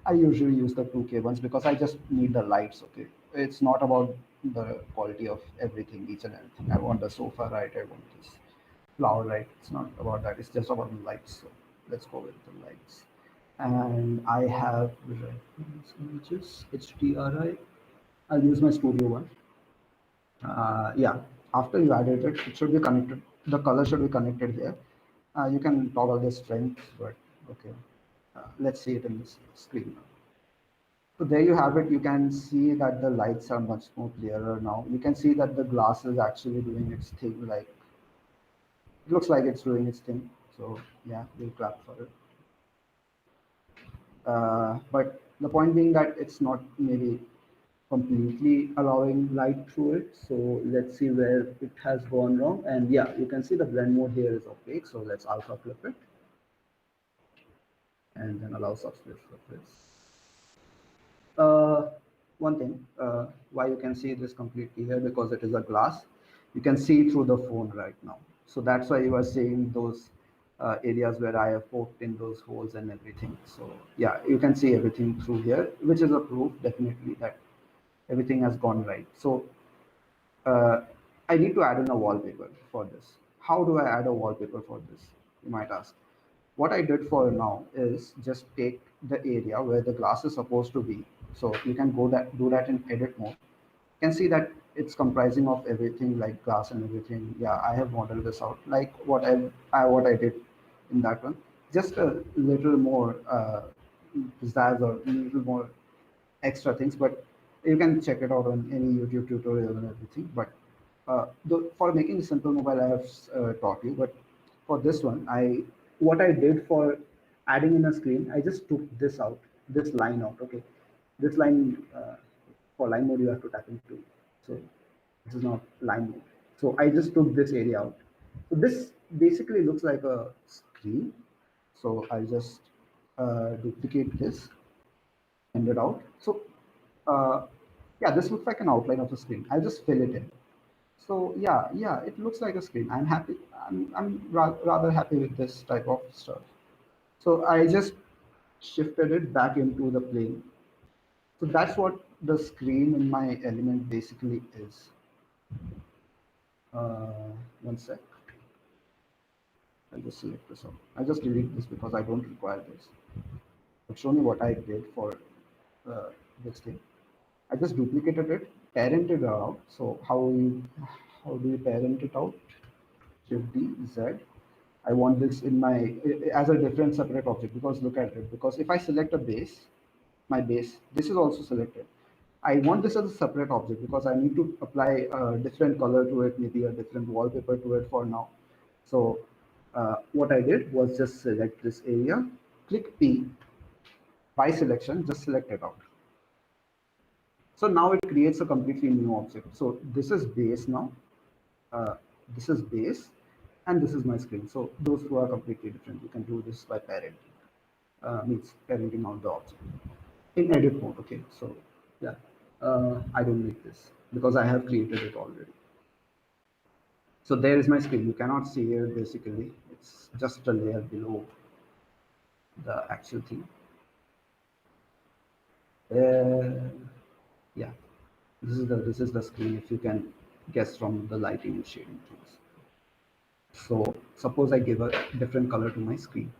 I usually use the 2K ones because I just need the lights. Okay, it's not about the quality of everything, each and everything. I want the sofa right. I want this flower light. It's not about that. It's just about the lights. So let's go with the lights. And I have reference images HDRI. I'll use my studio one. Yeah, after you added it, it should be connected. The color should be connected here. You can toggle the strength, but okay. Let's see it in this screen now. So there you have it. You can see that the lights are much more clearer now. You can see that the glass is actually doing its thing. Like it looks like it's doing its thing. So yeah, we'll clap for it. But the point being that it's not maybe completely allowing light through it. So let's see where it has gone wrong. And yeah, you can see the blend mode here is opaque. So let's alpha flip it and then allow subscript flips. Uh, One thing, why you can see this completely here, because it is a glass. You can see through the phone right now. So that's why you are seeing those areas where I have poked in those holes and everything. So yeah, you can see everything through here, which is a proof definitely that everything has gone right. So uh, I need to add in a wallpaper for this. How do I add a wallpaper for this? You might ask. What I did for now is just take the area where the glass is supposed to be. So you can do that in edit mode. You can see that it's comprising of everything like glass and everything. Yeah, I have modeled this out like what I did in that one. Just a little more pizzazz or a little more extra things, but you can check it out on any YouTube tutorial and everything. But for making simple mobile, I have taught you. But for this one, what I did for adding in a screen, I just took this out, this line out. Okay, this line for line mode you have to tap into. So this is not line mode. So I just took this area out. So this basically looks like a screen. So I'll just duplicate this, send it out. So uh, yeah, this looks like an outline of a screen. I'll just fill it in. So yeah, it looks like a screen. I'm happy. Rather happy with this type of stuff. So I just shifted it back into the plane. So that's what the screen in my element basically is. One sec. I'll just select this out. I'll just delete this because I don't require this. But show me what I did for uh, this thing. I just duplicated it, parented it out. So how do you parent it out? Shift D Z. I want this in my as a different separate object because look at it. Because if I select a base, my base, this is also selected. I want this as a separate object because I need to apply a different color to it, maybe a different wallpaper to it for now. So what I did was just select this area, click P by selection, just select it out. So now it creates a completely new object. So this is base now. Uh, this is base, and this is my screen. So those two are completely different. You can do this by parenting, means parenting out the object in edit mode. Okay, so yeah, I don't need this because I have created it already. So there is my screen. You cannot see it basically. It's just a layer below the actual thing. Uh, yeah, this is the screen. If you can guess from the lighting and shading things. So suppose I give a different color to my screen.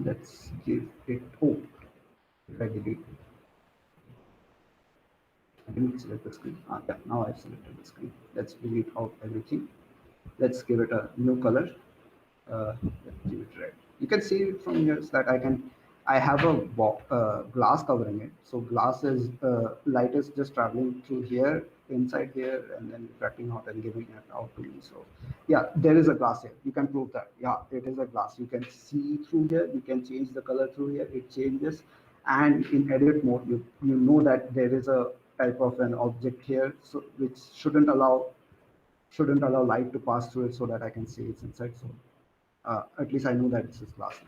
Let's give it, oh, if I delete, I didn't select the screen. Yeah, now I've selected the screen. Let's delete out everything. Let's give it a new color. Let's give it red. You can see it from here that I have a glass covering it. So glass is light is just traveling through here, inside here, and then refracting out and giving it out to me. So yeah, there is a glass here. You can prove that. Yeah, it is a glass. You can see through here. You can change the color through here. It changes, and in edit mode, you know that there is a type of an object here, so which shouldn't allow light to pass through it so that I can see it's inside. So at least I know that this is glass.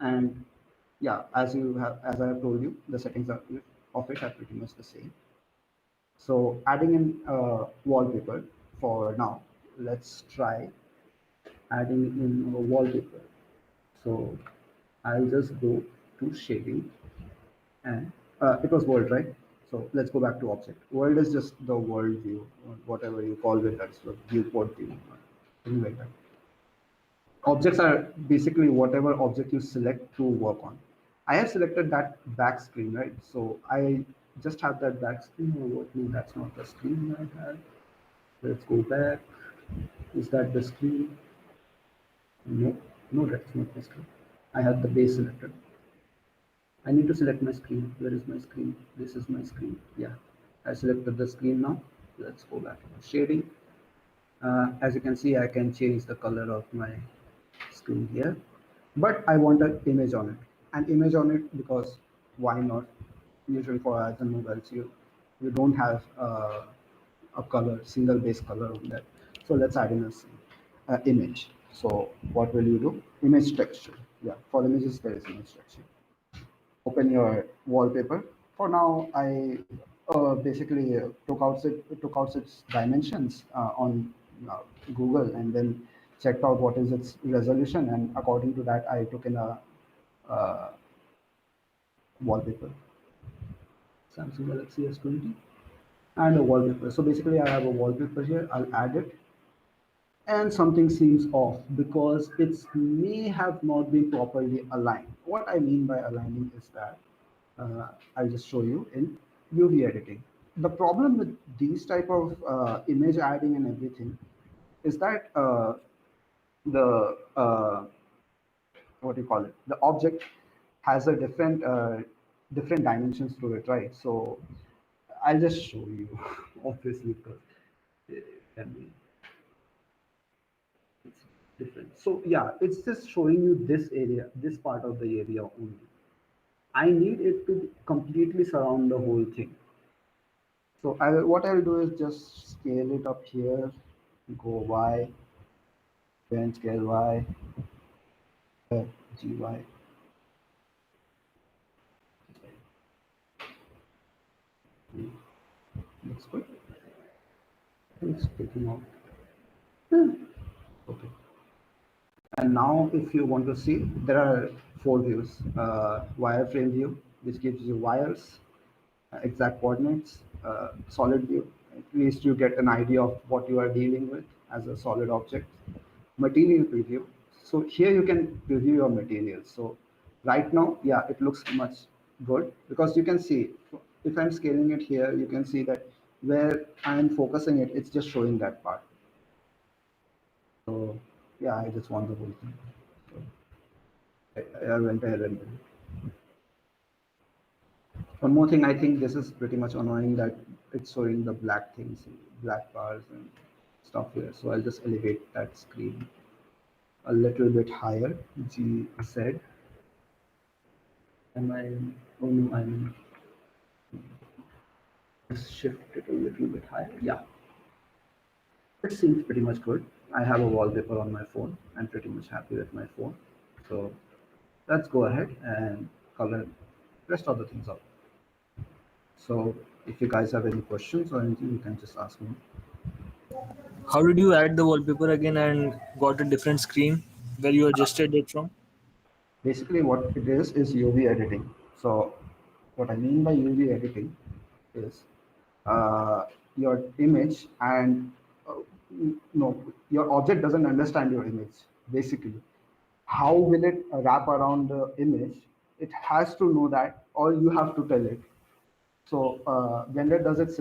And yeah, as I have told you, the settings of it are pretty much the same. So adding in wallpaper for now, let's try adding in a wallpaper. So I'll just go to shading and it was world, right? So let's go back to object. World is just the world view, or whatever you call it, that's the viewport view, or something like that. Objects are basically whatever object you select to work on. I have selected that back screen, right? So I just have that back screen or what? No, that's not the screen I had. Let's go back. Is that the screen? No. No, that's not my screen. I have the base selected. I need to select my screen. Where is my screen? This is my screen. Yeah, I selected the screen now. Let's go back to shading. As you can see, I can change the color of my screen here, but I want an image on it. An image on it because why not? Usually for ads and mobiles, you don't have a color, single base color on that. So let's add in a image. So what will you do? Image texture. Yeah, for images there is image texture. Open your wallpaper. For now, I basically took out its dimensions on Google and then checked out what is its resolution, and according to that, I took in a uh, wallpaper, Samsung Galaxy S20, and a wallpaper. So basically, I have a wallpaper here. I'll add it, and something seems off because it may have not been properly aligned. What I mean by aligning is that I'll just show you in UV editing. The problem with these type of image adding and everything is that the what do you call it? The object has a different dimensions to it, right? So I'll just show you, obviously, because it can be it's different. So yeah, it's just showing you this area, this part of the area only. I need it to completely surround the whole thing. So what I'll do is just scale it up here, go Y, then scale Y, GY. Looks good. It's taking out. Okay. And now if you want to see, there are four views. Wireframe view, which gives you wires, exact coordinates, solid view. At least you get an idea of what you are dealing with as a solid object. Material preview. So here you can preview your materials. So right now, yeah, it looks much good because you can see if I'm scaling it here, you can see that where I'm focusing it, it's just showing that part. So yeah, I just want the whole thing. So I went ahead and did it. One more thing, I think this is pretty much annoying that it's showing the black things, black bars and stuff here. So I'll just elevate that screen a little bit higher. G Z. Am I? Oh no, I'm just shift it a little bit higher. Yeah, it seems pretty much good. I have a wallpaper on my phone. I'm pretty much happy with my phone. So let's go ahead and color rest of the things out. So if you guys have any questions or anything, you can just ask me. How did you add the wallpaper again and got a different screen where you adjusted it from? Basically, what it is UV editing. So what I mean by UV editing is your image and no, your object doesn't understand your image. Basically, how will it wrap around the image? It has to know that, or you have to tell it. So Blender does it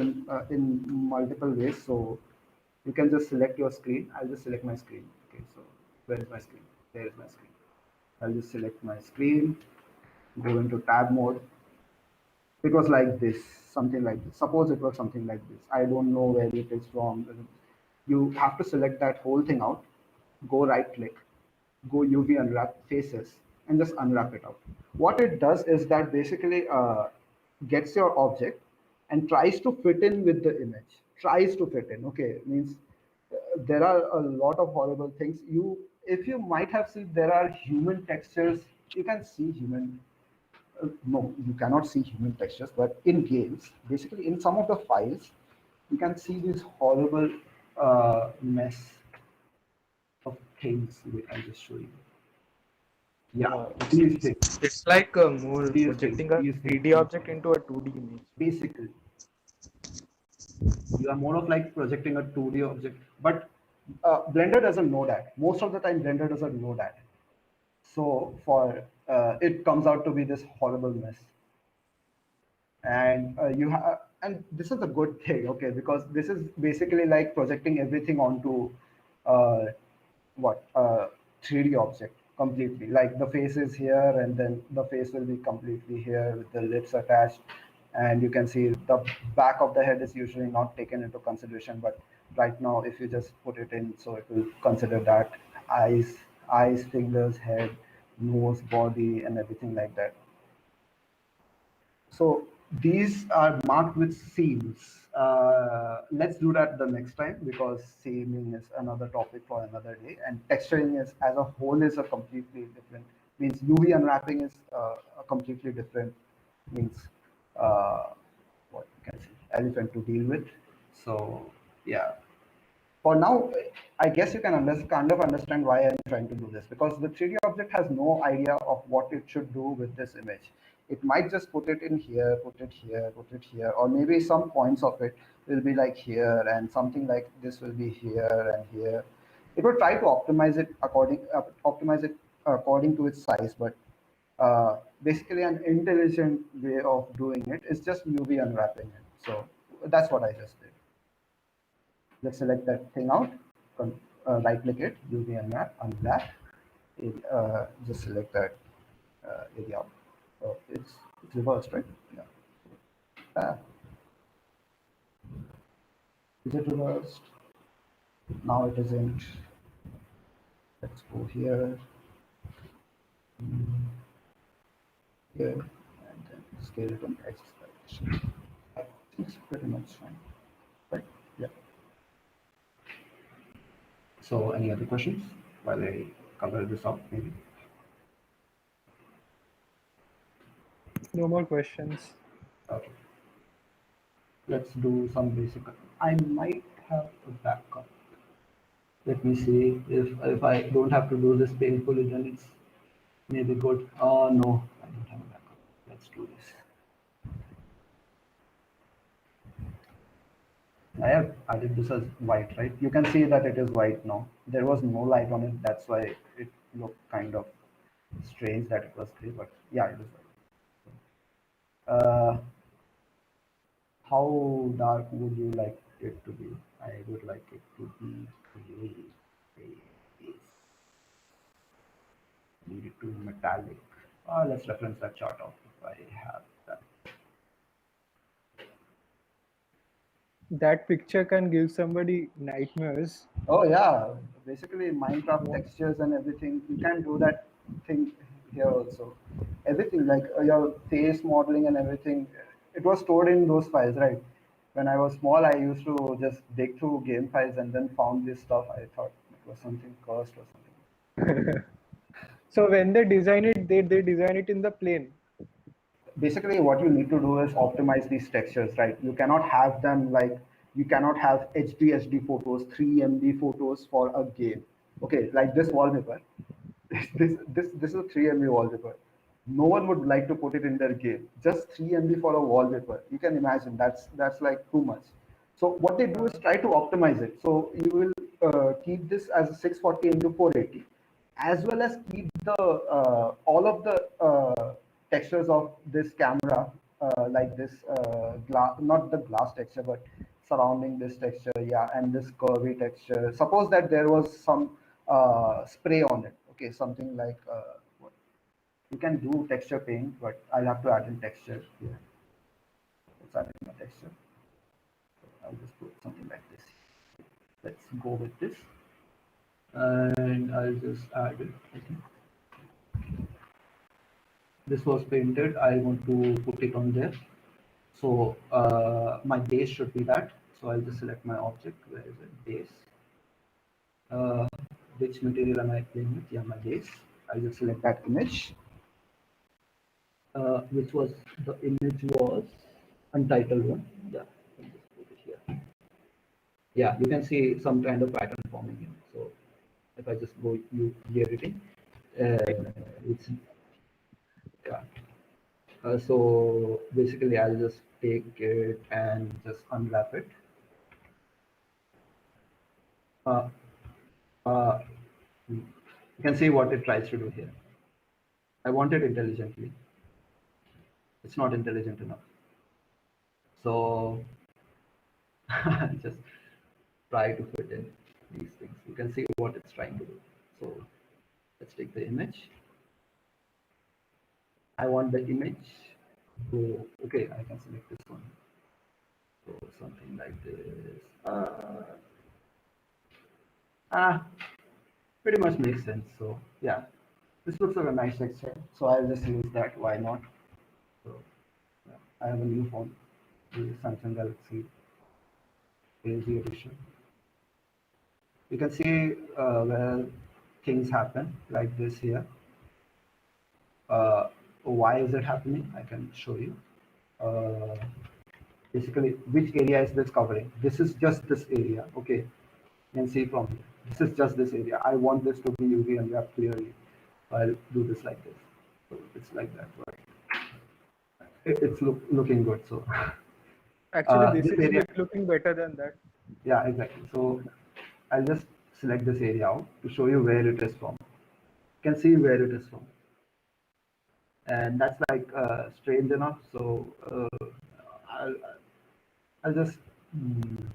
in multiple ways. So you can just select your screen. I'll just select my screen. Okay, so where is my screen? There is my screen. I'll just select my screen, go into tab mode. It was like this, something like this. Suppose it was something like this. I don't know where it is from. You have to select that whole thing out, go right click, go UV unwrap faces, and just unwrap it out. What it does is that basically gets your object and tries to fit in with the image. Tries to fit in. Okay, means there are a lot of horrible things. If you might have seen, there are human textures. You can see human no, you cannot see human textures, but in games, basically in some of the files, you can see this horrible mess of things. Wait, I'll just show you. Yeah, It's these it's things, it's like more projecting a these things. 3D object into a 2D image. Basically, you are more of like projecting a 2D object, but Blender doesn't know that. Most of the time, Blender doesn't know that. So for it comes out to be this horrible mess. And you have and this is a good thing, okay, because this is basically like projecting everything onto uh, what 3D object completely. Like the face is here, and then the face will be completely here with the lips attached. And you can see the back of the head is usually not taken into consideration, but right now, if you just put it in, so it will consider that eyes, fingers, head, nose, body, and everything like that. So these are marked with seams. Let's do that the next time because seaming is another topic for another day. And texturing is as a whole is a completely different. Means UV unwrapping is a completely different. Means what you can say elephant to deal with. So yeah, for now, I guess you can kind of understand why I'm trying to do this because the 3D object has no idea of what it should do with this image. It might just put it in here, put it here, put it here, or maybe some points of it will be like here and something like this will be here and here. It will try to optimize it according to its size, but basically an intelligent way of doing it is just UV unwrapping it. So that's what I just did. Let's select that thing out, right click it, UV unwrap, unwrap. Just select that area out. So it's reversed, right? Yeah. Ah, is it reversed? Now it isn't. Let's go here, here, and then scale it on X direction. It's pretty much fine, right? Yeah. So any other questions while I cover this up, maybe? No more questions. Okay. Let's do some basic. I might have a backup. Let me see if I don't have to do this painfully, then it's maybe good. Oh no, I don't have a backup. Let's do this. I have added this as white, right? You can see that it is white now. There was no light on it. That's why it looked kind of strange that it was gray, but yeah, it is white. How dark would you like it to be? I would like it to be gray. Gray. Lead it to metallic. Let's reference that chart off if I have that. That picture can give somebody nightmares. Oh yeah, basically Minecraft What? textures and everything. You can do that thing here also. Everything like your face modeling and everything. It was stored in those files, right? When I was small, I used to just dig through game files and then found this stuff. I thought it was something cursed or something. So when they design it, they design it in the plane. Basically what you need to do is optimize these textures, right? You cannot have them like you cannot have HD photos, 3 MB photos for a game. Okay, like this wallpaper. This is a 3 MB wallpaper. No one would like to put it in their game. Just 3 MB for a wallpaper. You can imagine that's like too much. So what they do is try to optimize it. So you will keep this as a 640 into 480, as well as keep the all of the textures of this camera, like this glass, not the glass texture, but surrounding this texture, yeah, and this curvy texture. Suppose that there was some spray on it, okay, something like what you can do texture paint, but I'll have to add in texture here. Let's add in a texture. I'll just put something like this. Let's go with this, and I'll just add it. I think this was painted. I want to put it on there. So my base should be that. So I'll just select my object. Where is it? Base. Uh, which material am I playing with? Yeah, my base. I'll just select that image. Which was the image was untitled one. Yeah, I'll just put it here. Yeah, you can see some kind of pattern forming in it. So if I just go you editing, it's yeah. So basically, I'll just take it and just unwrap it. Uh, uh, you can see what it tries to do here. I want it intelligently. It's not intelligent enough. So just try to fit in these things. You can see what it's trying to do. So let's take the image. I want the image to, okay, I can select this one. So something like this. Ah, pretty much makes sense. So yeah, this looks like a nice texture. So I'll just use that. Why not? So yeah, I have a new phone, the Samsung Galaxy AG edition. You can see where things happen like this here. Why is it happening? I can show you. Uh, Basically, which area is this covering? This is just this area. Okay, you can see from here. This is just this area. I want this to be UV unwrapped clearly. I'll do this like this. So it's like that, right? It's looking good. So Actually, this this is area, looking better than that. yeah, exactly. So I'll just select this area out to show you where it is from. You can see where it is from, and that's like strange enough. So I'll, I'll just. Hmm,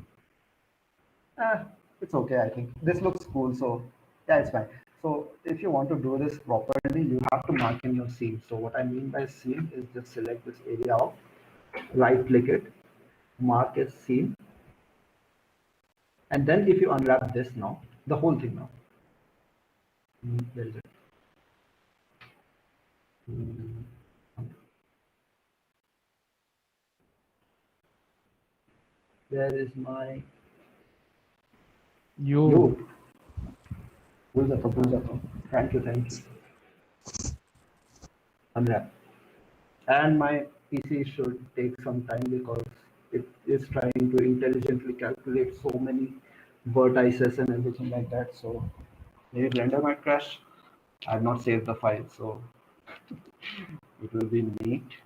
it's okay, I think. This looks cool, so yeah, it's fine. So if you want to do this properly, you have to mark in your seam. So what I mean by seam is just select this area out, right click it, mark as seam, and then if you unwrap this now, the whole thing now. Where is it? Mm, Where is my You. you? भूल जाता हूँ. Thank you, thank you. Unwrap. And my PC should take some time because it is trying to intelligently calculate so many vertices and everything like that. So maybe Blender might crash. I have not saved the file, so it will be neat.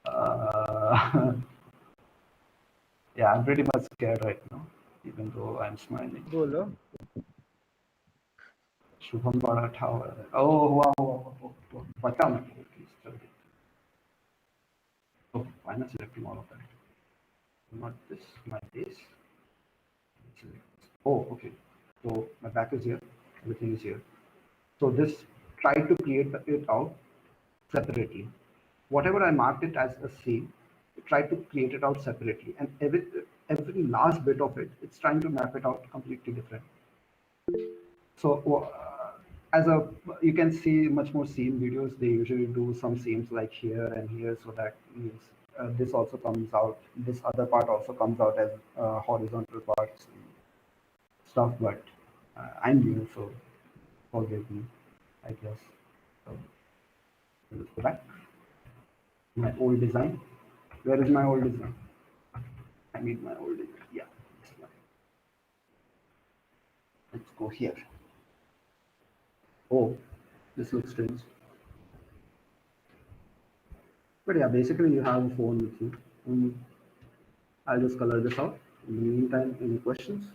Uh, yeah, I'm pretty much scared right now, even though I'm smiling. बोलो. Shubham Bada Tower. Oh, wow. बचा मैं please. चल. Oh, why not selecting all of that? Not this, not this. Oh, okay. So my back is here, everything is here. So this try to create it out separately. Whatever I marked it as a C, try to create it out separately, and every last bit of it, it's trying to map it out completely different. So as a you can see much more seam videos. They usually do some seams like here and here, so that means this also comes out. This other part also comes out as horizontal parts stuff, but I'm new, so forgive me, I guess. So let's go back. My old design. Where is my old design? I need my old design. Yeah, this one. Let's go here. Oh, this looks strange. But yeah, basically you have a phone with you. I'll just color this out. In the meantime, any questions?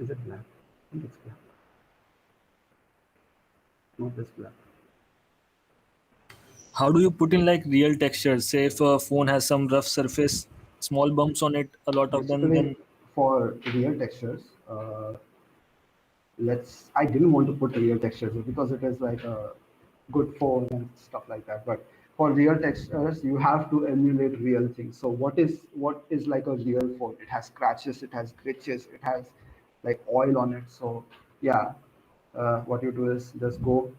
Is it black? I think it's black. Not this black. How do you put in like real textures? Say if a phone has some rough surface, small bumps on it, a lot of them, Basically, then for real textures, I didn't want to put real textures because it is like a good phone and stuff like that. But for real textures, you have to emulate real things. So what is like a real phone? It has scratches, it has glitches, it has like oil on it. So yeah, what you do is just go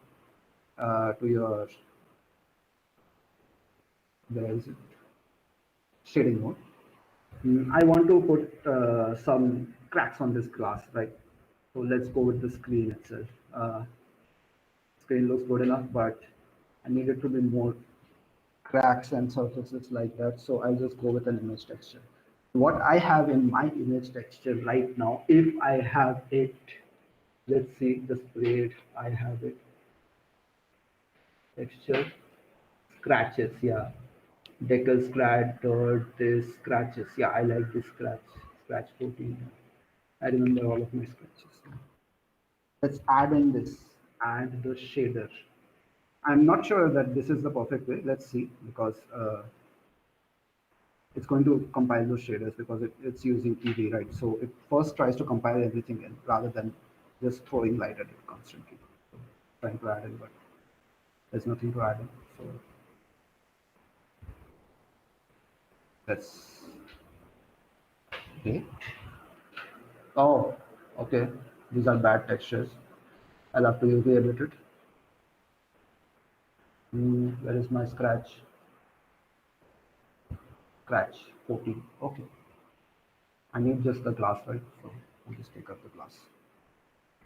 to your, where is it, shading mode. I want to put some cracks on this glass, right? So let's go with the screen itself. Screen looks good enough, but I need it to be more cracks and surfaces like that. So I'll just go with an image texture. What I have in my image texture right now, if I have it, let's see, displayed, I have it, texture, scratches, yeah. Decal scratch, dirt, this scratches. Yeah, I like this scratch 14. I remember all of my scratches. Let's add in this, add the shader. I'm not sure that this is the perfect way. Let's see, because it's going to compile those shaders because it's using EV, right? So it first tries to compile everything in rather than just throwing light at it constantly. So trying to add in, but there's nothing to add in. So that's okay. Oh, okay. These are bad textures. I'll have to UV edit it. Where is my scratch? Scratch 14. Okay. I need just the glass, right? So I'll just take up the glass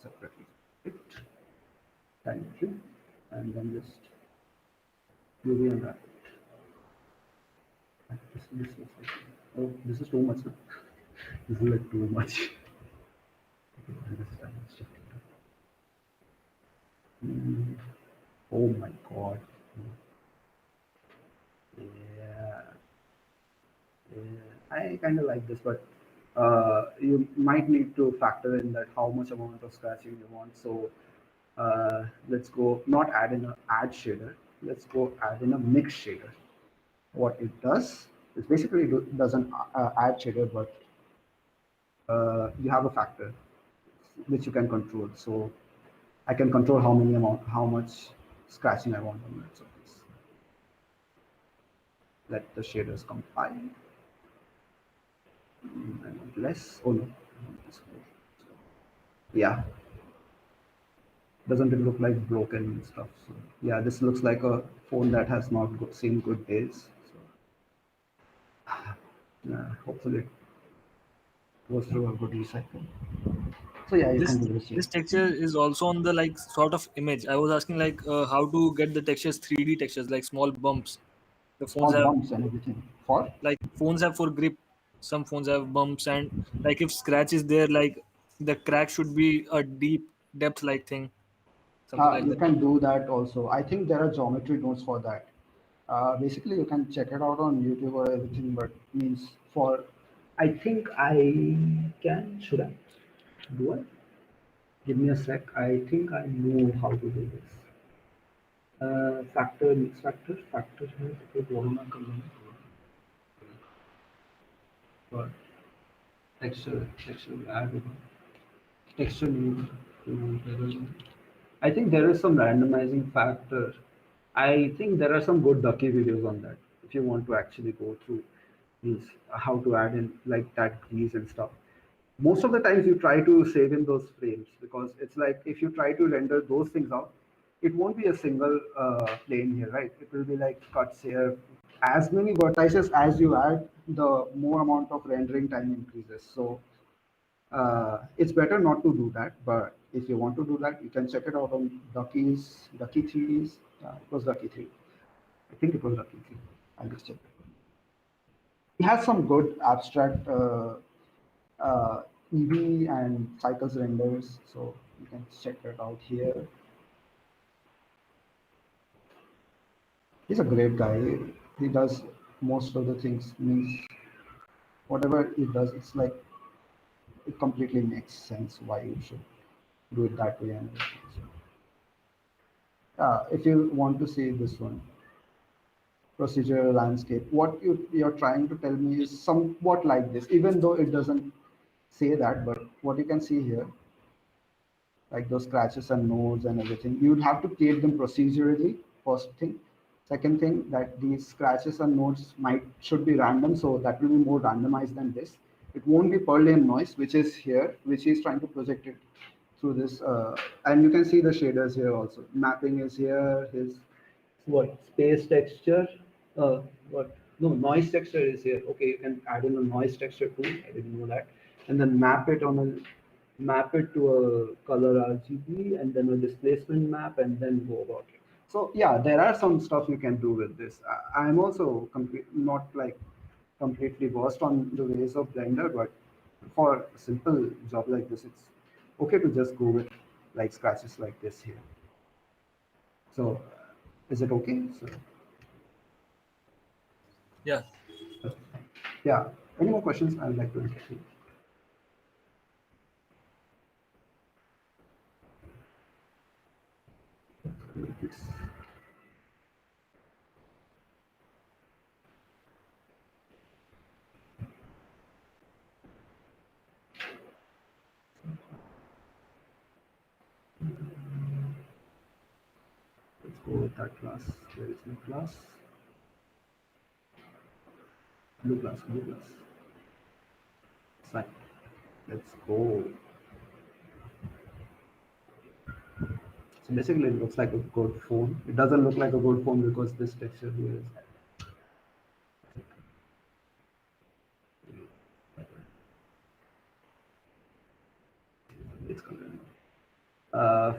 separately. It. Thank you. And then just UV and wrap it. This looks like, oh, this is too much. Huh? This is like too much. This time it's just, oh my god. Yeah. Yeah, I kind of like this, but you might need to factor in that how much amount of scratching you want. So let's go not add in a add shader. Let's go add in a mix shader. What it does is basically doesn't add shader, but you have a factor which you can control. So I can control how much scratching I want on that surface. Let the shaders compile. I want less. Oh no. Yeah, doesn't it look like broken and stuff? So yeah, this looks like a phone that has not seen good days. So yeah, hopefully it goes through a good recycle. So yeah, you This can do this here. this texture is also on the like sort of image. I was asking like how to get the textures 3D textures like small bumps. The phones Small have bumps and everything. For like phones have for grip. Some phones have bumps and like if scratch is there, like the crack should be a deep depth like thing, something like you that. can do that also. I think there are geometry nodes for that. Basically, you can check it out on YouTube or everything. But means for, I think I can. Should I do it? Give me a sec. I think I know how to do this. Factor, mix factor, factor है तो दोनों में कर लेंगे और texture add होगा texture नहीं to I think there is some randomizing factor. I think there are some good ducky videos on that if you want to actually go through these how to add in like that grease and stuff. Most of the times you try to save in those frames because it's like if you try to render those things out, it won't be a single plane here, right? It will be like cuts here. As many vertices as you add, the more amount of rendering time increases. So it's better not to do that. But if you want to do that, you can check it out on Ducky 3Ds. It was Ducky 3. I think it was Ducky 3. I'll just check it. It has some good abstract EV and cycles renders, so you can check it out here. He's a great guy. He does most of the things. Means whatever he does, it's like it completely makes sense why you should do it that way and everything. So, if you want to see this one, procedural landscape, what you're trying to tell me is somewhat like this, even though it doesn't say that, but what you can see here like those scratches and nodes and everything. You'd have to create them procedurally, first thing. Second thing, that these scratches and nodes should be random, so that will be more randomized than this. It won't be per lane noise, which is here, which is trying to project it through this. And you can see the shaders here also. Mapping is here, his what space texture, what no noise texture is here. Okay, you can add in a noise texture too. I didn't know that. And then map it to a color RGB and then a displacement map and then go about it. So yeah, there are some stuff you can do with this. I'm also not like completely versed on the ways of Blender, but for a simple job like this, it's okay to just go with like scratches like this here. So is it okay? So, Yeah. yeah. Any more questions? I'd like to entertain. This. go with that class. Where is my class? Blue class, blue class. Fine. Let's go. So basically it looks like a good phone. It doesn't look like a good phone because this texture here is it's colored.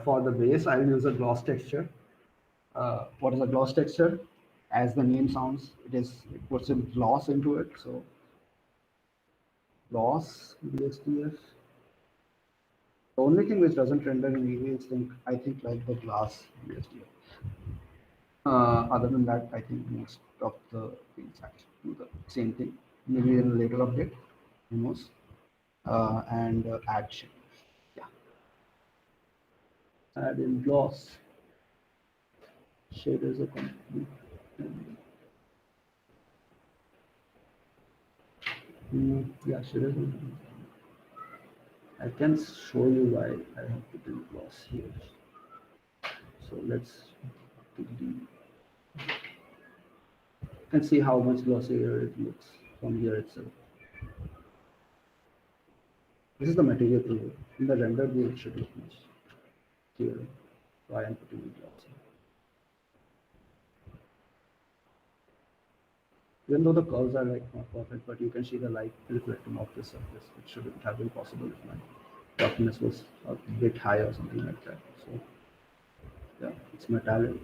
For the base, I'll use a gloss texture. What is a gloss texture? As the name sounds, it puts a gloss into it. So gloss BSDF. The only thing which doesn't render in EV is I think like the glass BSDF. Other than that, I think most of the things actually do the same thing. Maybe in a later update, who knows? And add shape. Yeah, add in gloss. Shaders are complete. Yeah, shaders are complete. I can show you why I have put in gloss here. So let's delete. You can see how much glossier it looks from here itself. This is the material preview. In the render view, it should look much clearer. So I am putting in gloss here. Even though the curves are like not perfect, but you can see the light reflecting off the surface. It shouldn't have been possible if my roughness was a bit high or something like that. So yeah, it's metallic.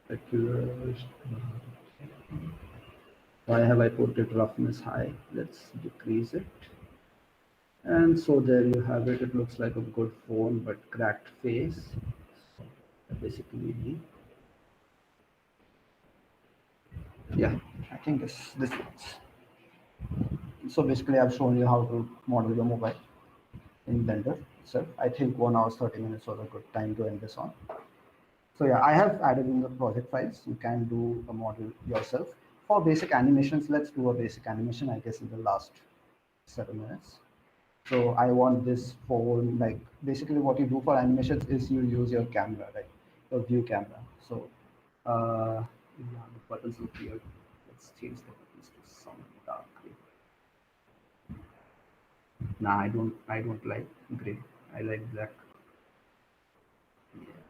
Specular. Why have I put it roughness high? Let's decrease it. And so there you have it. It looks like a good phone, but cracked face. So basically, yeah, I think this works. So basically, I've shown you how to model your mobile in Blender itself. I think 1 hour 30 minutes was a good time to end this on. So yeah, I have added in the project files. You can do a model yourself. For basic animations, let's do a basic animation, I guess, in the last 7 minutes. So I want this phone, like basically what you do for animations is you use your camera, right? Your view camera. So yeah, the buttons look weird. Let's change the buttons to some dark gray. Nah, I don't like gray. I like black. Yeah,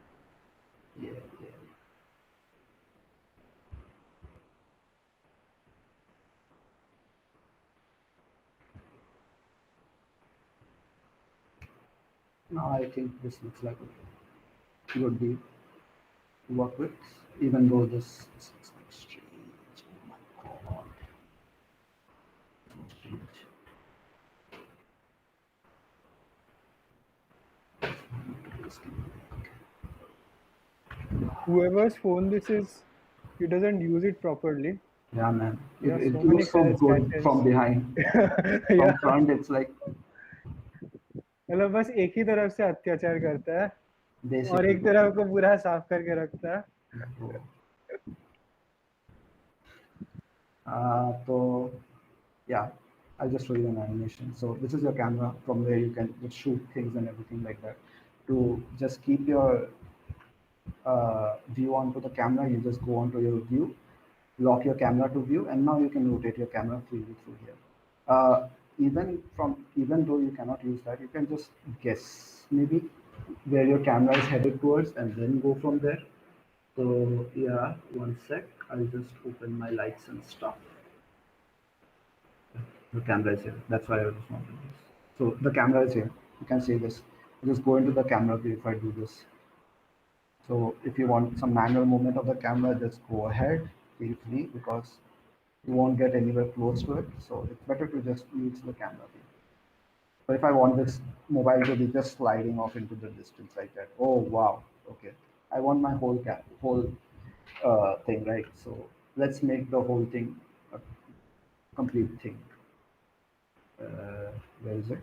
yeah, yeah. Now I think this looks like a good deal to work with, even though this looks like strange. Oh my god. So strange. Whoever's phone this is, he doesn't use it properly. Yeah, man. There are It so many looks so good scratches. from behind. Yeah, From front, it's like मतलब बस एक ही तरफ से अत्याचार करता है और basically. एक तरफ को पूरा साफ करके रखता है. So yeah, I'll just show you an animation. So this is your camera from where you can just shoot things and everything like that. To just keep your view onto the camera, you just go onto your view, lock your camera to view, and now you can rotate your camera freely through here. Even though you cannot use that, you can just guess maybe where your camera is headed towards, and then go from there. So yeah, one sec. I'll just open my lights and stuff. The camera is here. That's why I was wanting this. So the camera is here. You can see this. Just go into the camera view if I do this. So if you want some manual movement of the camera, just go ahead, feel free because you won't get anywhere close to it. So it's better to just use the camera view. So if I want this mobile to be just sliding off into the distance like that, oh wow, okay. I want my whole thing, right? So let's make the whole thing a complete thing. Where is it?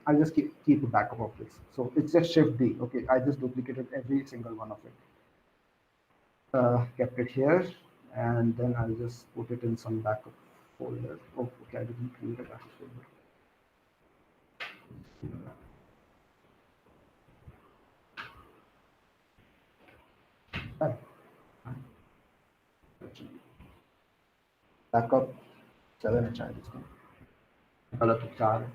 I'll just keep a backup of this. So it's just Shift D. Okay, I just duplicated every single one of it. Kept it here, and then I'll just put it in some backup folder. Oh, okay, I didn't create a backup folder. Backup 7 है शायद इसका, गलत 4 है।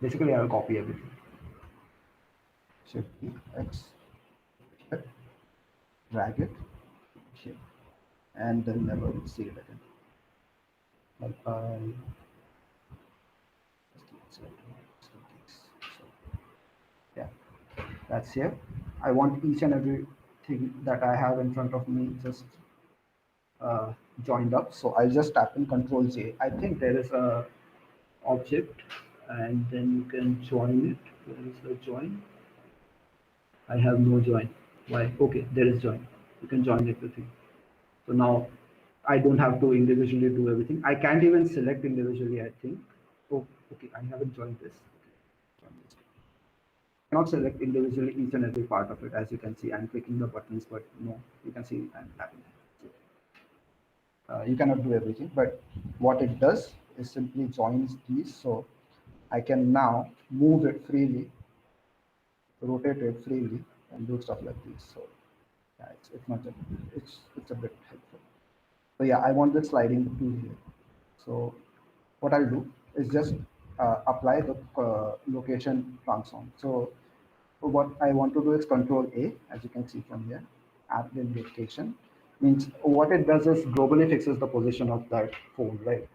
Basically, I will copy everything. Shift key, X, drag it here, and then never see it again. Like just keep it selected. So, yeah, that's here. I want each and everything that I have in front of me just joined up. So I'll just tap in Control J. I think there is a object, and then you can join it. Where is the join? I have no join. Why? Okay, there is join. You can join everything. So now I don't have to individually do everything. I can't even select individually, I think. Oh, okay, I haven't joined this. Okay, join this. I cannot select individually each and every part of it. As you can see, I'm clicking the buttons, but no, you can see I'm tapping. So, you cannot do everything, but what it does is simply joins these. So I can now move it freely, rotate it freely, and do stuff like this. So yeah, it's not a, it's a bit helpful. So yeah, I want the sliding tool here. So what I'll do is just apply the location transform. So what I want to do is Control A, as you can see from here, add the location. Means what it does is globally fixes the position of that phone, right?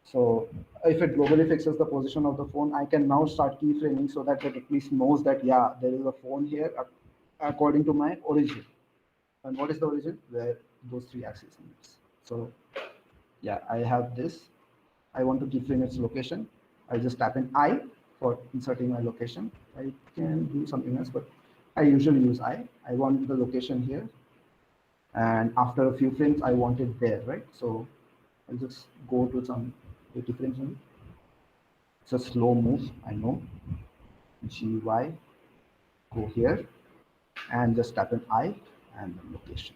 So if it globally fixes the position of the phone, I can now start keyframing so that it at least knows that, yeah, there is a phone here according to my origin. And what is the origin? Where those three axes meets. So yeah, I have this. I want to keyframe its location. I just tap in I for inserting my location. I can do something else, but I usually use I. I want the location here. And after a few frames, I want it there, right? So I'll just go to some 80 frames only. It's a slow move, I know. GY, go here, and just tap in I and the location.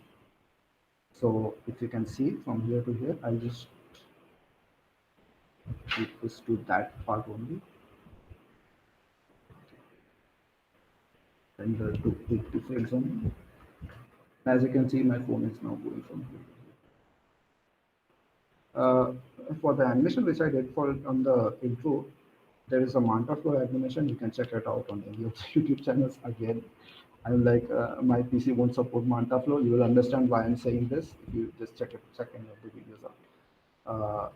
So if you can see from here to here, I'll just keep this to that part only. And to 80 frames only. As you can see, my phone is now going from here to here. For the animation which I did for on the intro, there is a Manta Flow animation. You can check it out on any of the YouTube channels. Again, I'm like my PC won't support Manta Flow. You will understand why I'm saying this if you just check any of the videos out.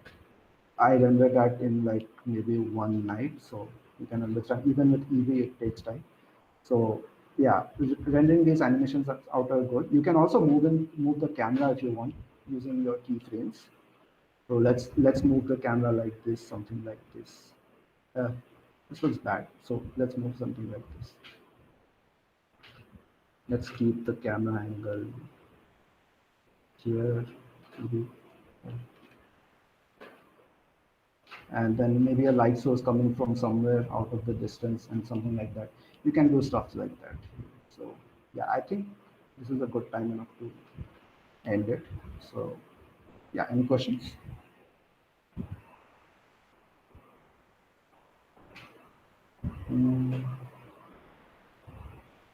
I rendered that in like maybe one night, so you can understand. Even with EV, it takes time. So yeah, rendering these animations out are good. You can also move the camera if you want using your keyframes. So let's move the camera like this, something like this. This looks bad. So let's move something like this. Let's keep the camera angle here, maybe. And then maybe a light source coming from somewhere out of the distance and something like that. You can do stuff like that. So yeah, I think this is a good time enough to end it. So yeah, any questions?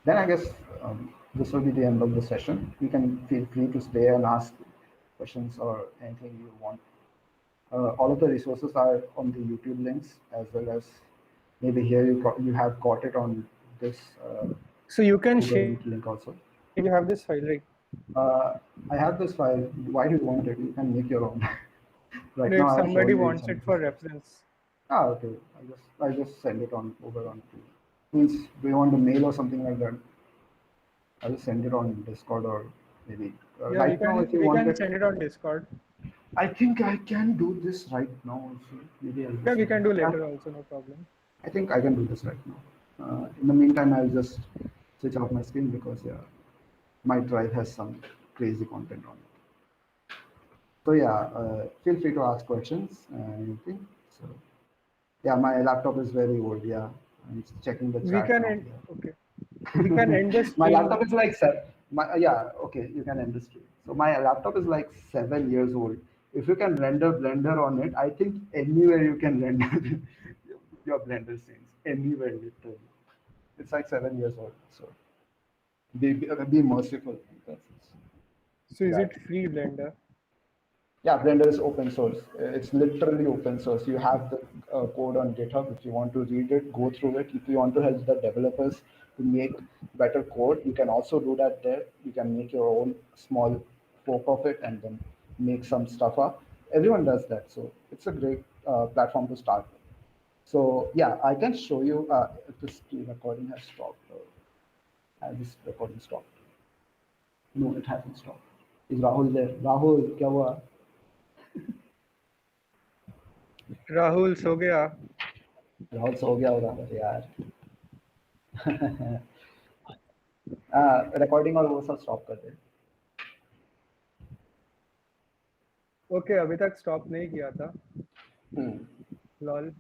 Then I guess this will be the end of the session. You can feel free to stay and ask questions or anything you want. All of the resources are on the YouTube links, as well as maybe here you have got it on this So you can Google share. Meet link also. You have this file, right? I have this file. Why do you want it? You can make your own. Right No, now, if I've shown somebody you wants some. it for reference. Ah, okay. I just send it on over on to. Means do you want a mail or something like that? I will send it on Discord or maybe Yeah, right now if you we want can it. send it on Discord. I think I can do this right now also. Maybe I'll Yeah, just. we can do Yeah, later also, no problem. I think I can do this right now. In the meantime, I'll just switch off my screen because yeah, my drive has some crazy content on it. So yeah, feel free to ask questions and anything. So yeah, my laptop is very old. Yeah, I'm checking the We chat can now. end. Yeah. Okay, we can end the My stream. laptop is like yeah, okay, you can end the stream. So my laptop is like 7 years old. If you can render Blender on it, I think anywhere you can render your Blender scenes. Anywhere literally. It's like 7 years old. So be merciful. That's So is it that. free Blender? Yeah, Blender is open source. It's literally open source. You have the code on GitHub. If you want to read it, go through it. If you want to help the developers to make better code, you can also do that there. You can make your own small fork of it and then make some stuff up. Everyone does that, so it's a great platform to start with. So yeah, I can show you if this recording has stopped. Has this recording stopped? No, it hasn't stopped. Is Rahul there? Rahul, क्या हुआ? Rahul सो गया. राहुल सो गया होगा यार. Recording और वो सब stop कर दे. Okay, अभी तक stop नहीं किया था. Hmm. Lol.